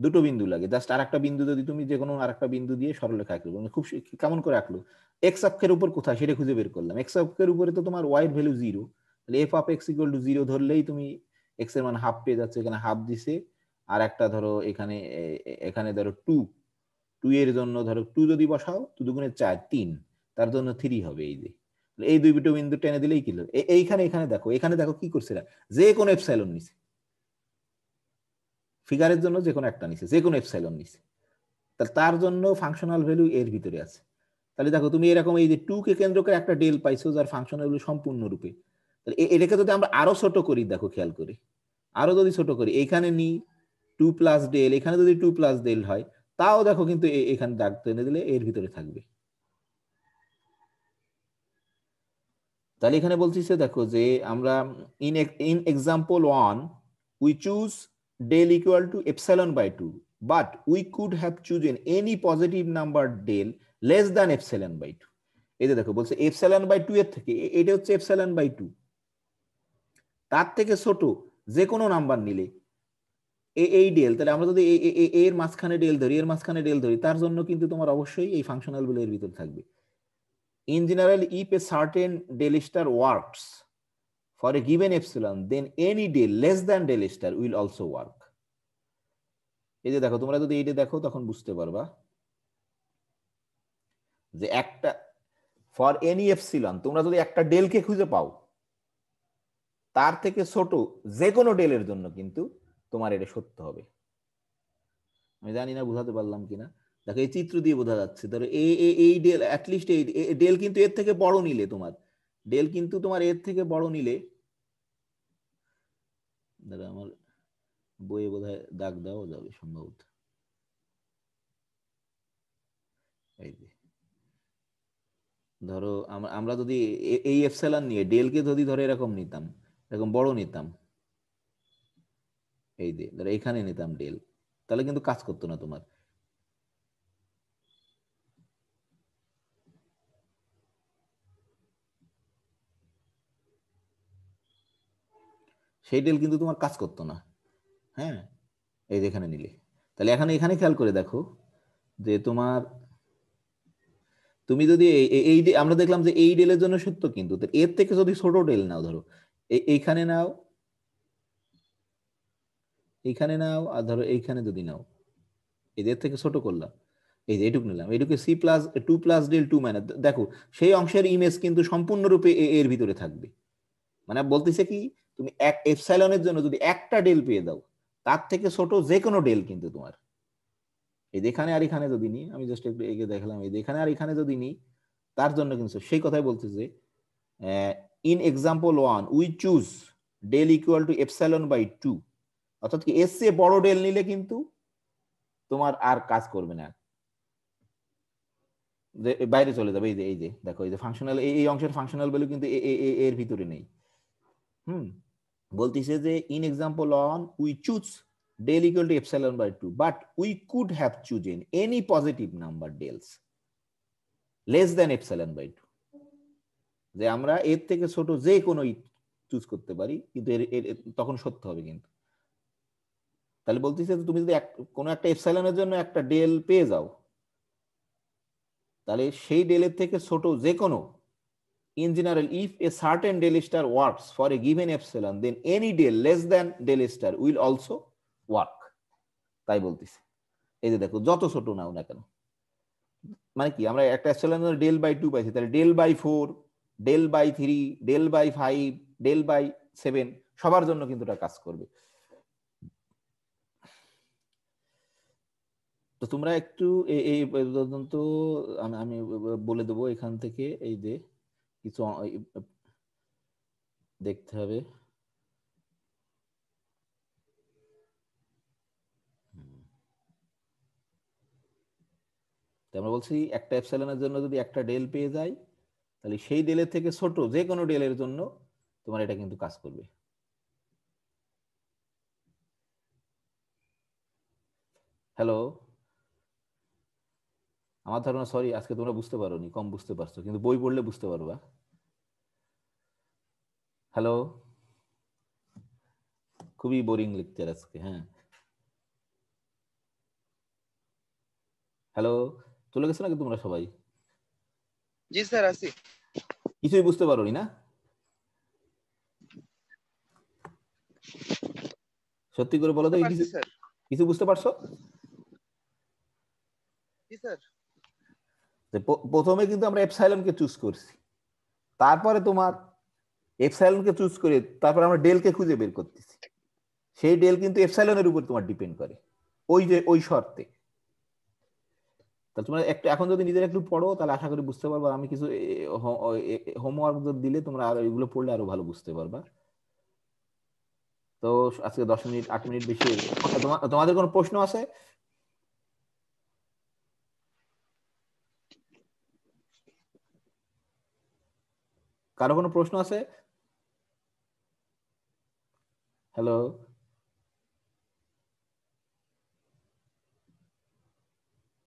দুটো বিন্দু লাগে, জাস্ট আরেকটা বিন্দু যদি তুমি যে কোনো আরেকটা বিন্দু দিয়ে সরলরেখা আঁকলো, মানে খুব কেমন করে আঁকলো, এক্স অক্ষের উপর কোথায় সেটা খুঁজে বের করলাম, এক্স অক্ষের উপরে তো তোমার ওয়াই এর ভ্যালু 0, তাহলে F of x equal two 0 ধরলেই তুমি এক্স এর মান হাফ পেয়ে যাচ্ছে, এখানে হাফ দিছে, আর একটা ধরো এখানে এখানে ধরো 2, 2 এর জন্য ধরো 2 যদি বসাও 2 দুগুণে 4 3, তার জন্য 3 হবে, এই যে এই দুটো বিন্দু টেনে দিলেই কি হলো, এইখানে এখানে দেখো কি করছে, যে কোনো এপসাইলন নিছে, ফিগারের জন্য যে কোনো একটা নিছে, যে কোনো এপসাইলন নিছে, তার জন্য ফাংশনাল ভ্যালু এর ভিতরে আছে। তাহলে দেখো তুমি এরকম এই যে 2 কে কেন্দ্র করে একটা ডেল পাইছো যার ফাংশন হলো সম্পূর্ণরূপে। তাহলে এটাকে যদি আমরা আরো ছোট করি, দেখো খেয়াল করে, আরো যদি ছোট করি, এখানে নি 2 প্লাস ডেল, এখানে যদি 2 প্লাস ডেল হয়, তাও দেখো কিন্তু এখানে দাগ টেনে দিলে এর ভিতরে থাকবে। তাহলে এখানে বলতেছে দেখো যে আমরা in example 1 we choose del equal to epsilon by 2, but we could have chosen any positive number del less than epsilon by 2। এই যে দেখো বলছে এপসাইলন বাই 2 এর থেকে, এটা হচ্ছে এপসাইলন বাই 2, তার থেকে ছোট যে কোনো নাম্বার নিলে এই ডেল, তাহলে আমরা যদি এর মাঝখানে ডেল ধরি, এর মাঝখানে ডেল ধরি, তার জন্য কিন্তু তোমার অবশ্যই এই ফাংশনাল গুলো এর ভিতর থাকবে। In general, if a certain del star works for a given epsilon, then any del less than del star will also work. এই যে দেখো তোমরা যদি এইটা দেখো তখন বুঝতে পারবা যে একটা ফর এনি এপসিলন, তোমরা যদি একটা ডেলকে খুঁজে পাও, তার থেকে ছোট যে কোনো ডেলের জন্য কিন্তু তোমার এটা সত্য হবে। আমি জানি না বুঝাতে পারলাম কিনা, দেখো এই চিত্র দিয়ে বোঝা যাচ্ছে। ধরো এই ডেল, অ্যাটলিস্ট এই ডেল কিন্তু এর থেকে বড় নিলে, তোমার ডেল কিন্তু তোমার এর থেকে বড় নিলে, দাঁড়া আমার বইয়ে বোধহয় দাগ দেওয়া যাবে সম্ভবত, এই যে ধরো আমরা যদি এই এপসাইলন নিয়ে ডেলকে যদি ধরে এরকম নিতাম, এরকম বড় নিতাম, এই যে ধরো এখানে নিতাম ডেল, তাহলে কিন্তু কাজ করতো না তোমার। সেই ডেল কিন্তু তোমার কাজ করতো না। হ্যাঁ, এই যে এখানে নিলে, তাহলে এখানে এখানে খেয়াল করে দেখো যে তোমার, তুমি যদি এই আমরা দেখলাম যে এই ডেলের জন্য সত্য, কিন্তু এর থেকে যদি ছোট ডেল নাও, ধরো এইখানে নাও, এইখানে নাও, আর ধরো এইখানে যদি নাও, এদের থেকে ছোট করলাম, এই যে এটুকু নিলাম, এটুকু সি প্লাস 2 প্লাস ডেল 2 মানে দেখো সেই অংশের ইমেজ কিন্তু সম্পূর্ণরূপে এর ভিতরে থাকবে। মানে বলতেছে কি, তুমি এক এপসাইলনের জন্য যদি একটা ডেল পেয়ে দাও, তার থেকে ছোট যে কোনো ডেল কিন্তু তোমার, এই যেখানে আর এখানে যদি নিই, আমি জাস্ট একটু এগিয়ে দেখালাম, এই যেখানে আর এখানে যদি নিই, তার জন্য কিন্তু সেই কথাই বলতেছে। In example 1 we choose del equal to epsilon by 2, অর্থাৎ কি এর চেয়ে বড় ডেল নিলে কিন্তু তোমার আর কাজ করবে না, যে বাইরে চলে যাবে। এই যে দেখো এই যে ফাংশনাল, এই অংশের ফাংশনাল ভ্যালু কিন্তু এর ভিতরে নেই। বলতেছে যে in example 1 we choose del equal to epsilon by 2, but we could have chosen any positive number dels less than epsilon by 2, যে আমরা এর থেকে ছোট যে কোনো চুজ করতে পারি, কিন্তু তখন সত্য হবে কিন্তু। তাহলে বলতেছে যে তুমি যদি কোনো একটা এপসাইলনের জন্য একটা ডেল পেয়ে যাও, তাহলে সেই ডেলের থেকে ছোট যে কোনো, in general if a certain del star works for a given epsilon, then any del less than del star will also work। তাই বলতেছে, এই যে দেখো যত ছোট নাও না কেন, মানে কি আমরা একটা এপসিলনের ডেল বাই 2 পাইছি, তাহলে del by 4, del by 3, del by 5, del by 7 সবার জন্য কিন্তু এটা কাজ করবে। তো তোমরা একটু এই পর্যন্ত আমি বলে দেবো এখান থেকে, এই যে কিছু দেখতে হবে। আমরা বলছি একটা এপসাইলনের জন্য যদি একটা ডেল পেয়ে যায়, তাহলে সেই ডেলের থেকে ছোট যে কোনো ডেলের জন্য তোমার এটা কিন্তু কাজ করবে। হ্যালো, আমার ধারণা, সরি আজকে তোমরা বুঝতে পারোনি, কম বুঝতে পারছো, কিন্তু বই পড়লে বুঝতে পারবা। হ্যালো, খুবই বোরিং লেকচার আজকে। হ্যাঁ, হ্যালো, চলে গেছো নাকি তোমরা সবাই? জি স্যার আছি। কিছুই বুঝতে পারোনি না? সত্যি করে বলো তো, কিছু বুঝতে পারছো? জি স্যার। প্রথমে কিন্তু আমরা এপসাইলনকে চুজ করছি, তারপরে তোমার এপসাইলনকে চুজ করে তারপর আমরা ডেলকে খুঁজে বের করতেছি। সেই ডেল কিন্তু এপসাইলনের উপর তোমার ডিপেন্ড করে, ওই যে ওই শর্তে। তাহলে তোমরা একটু এখন যদি নিজের একটু পড়ো তাহলে আশা করি বুঝতে পারবা। আমি কিছু হোমওয়ার্ক দিলে তোমরা আরো এগুলো পড়লে আরো ভালো বুঝতে পারবা। তো আজকে 10 মিনিট 8 মিনিট বেশি হয়ে গেছে। তোমাদের কোনো প্রশ্ন আছে? কারো কোনো প্রশ্ন আছে? হ্যালো।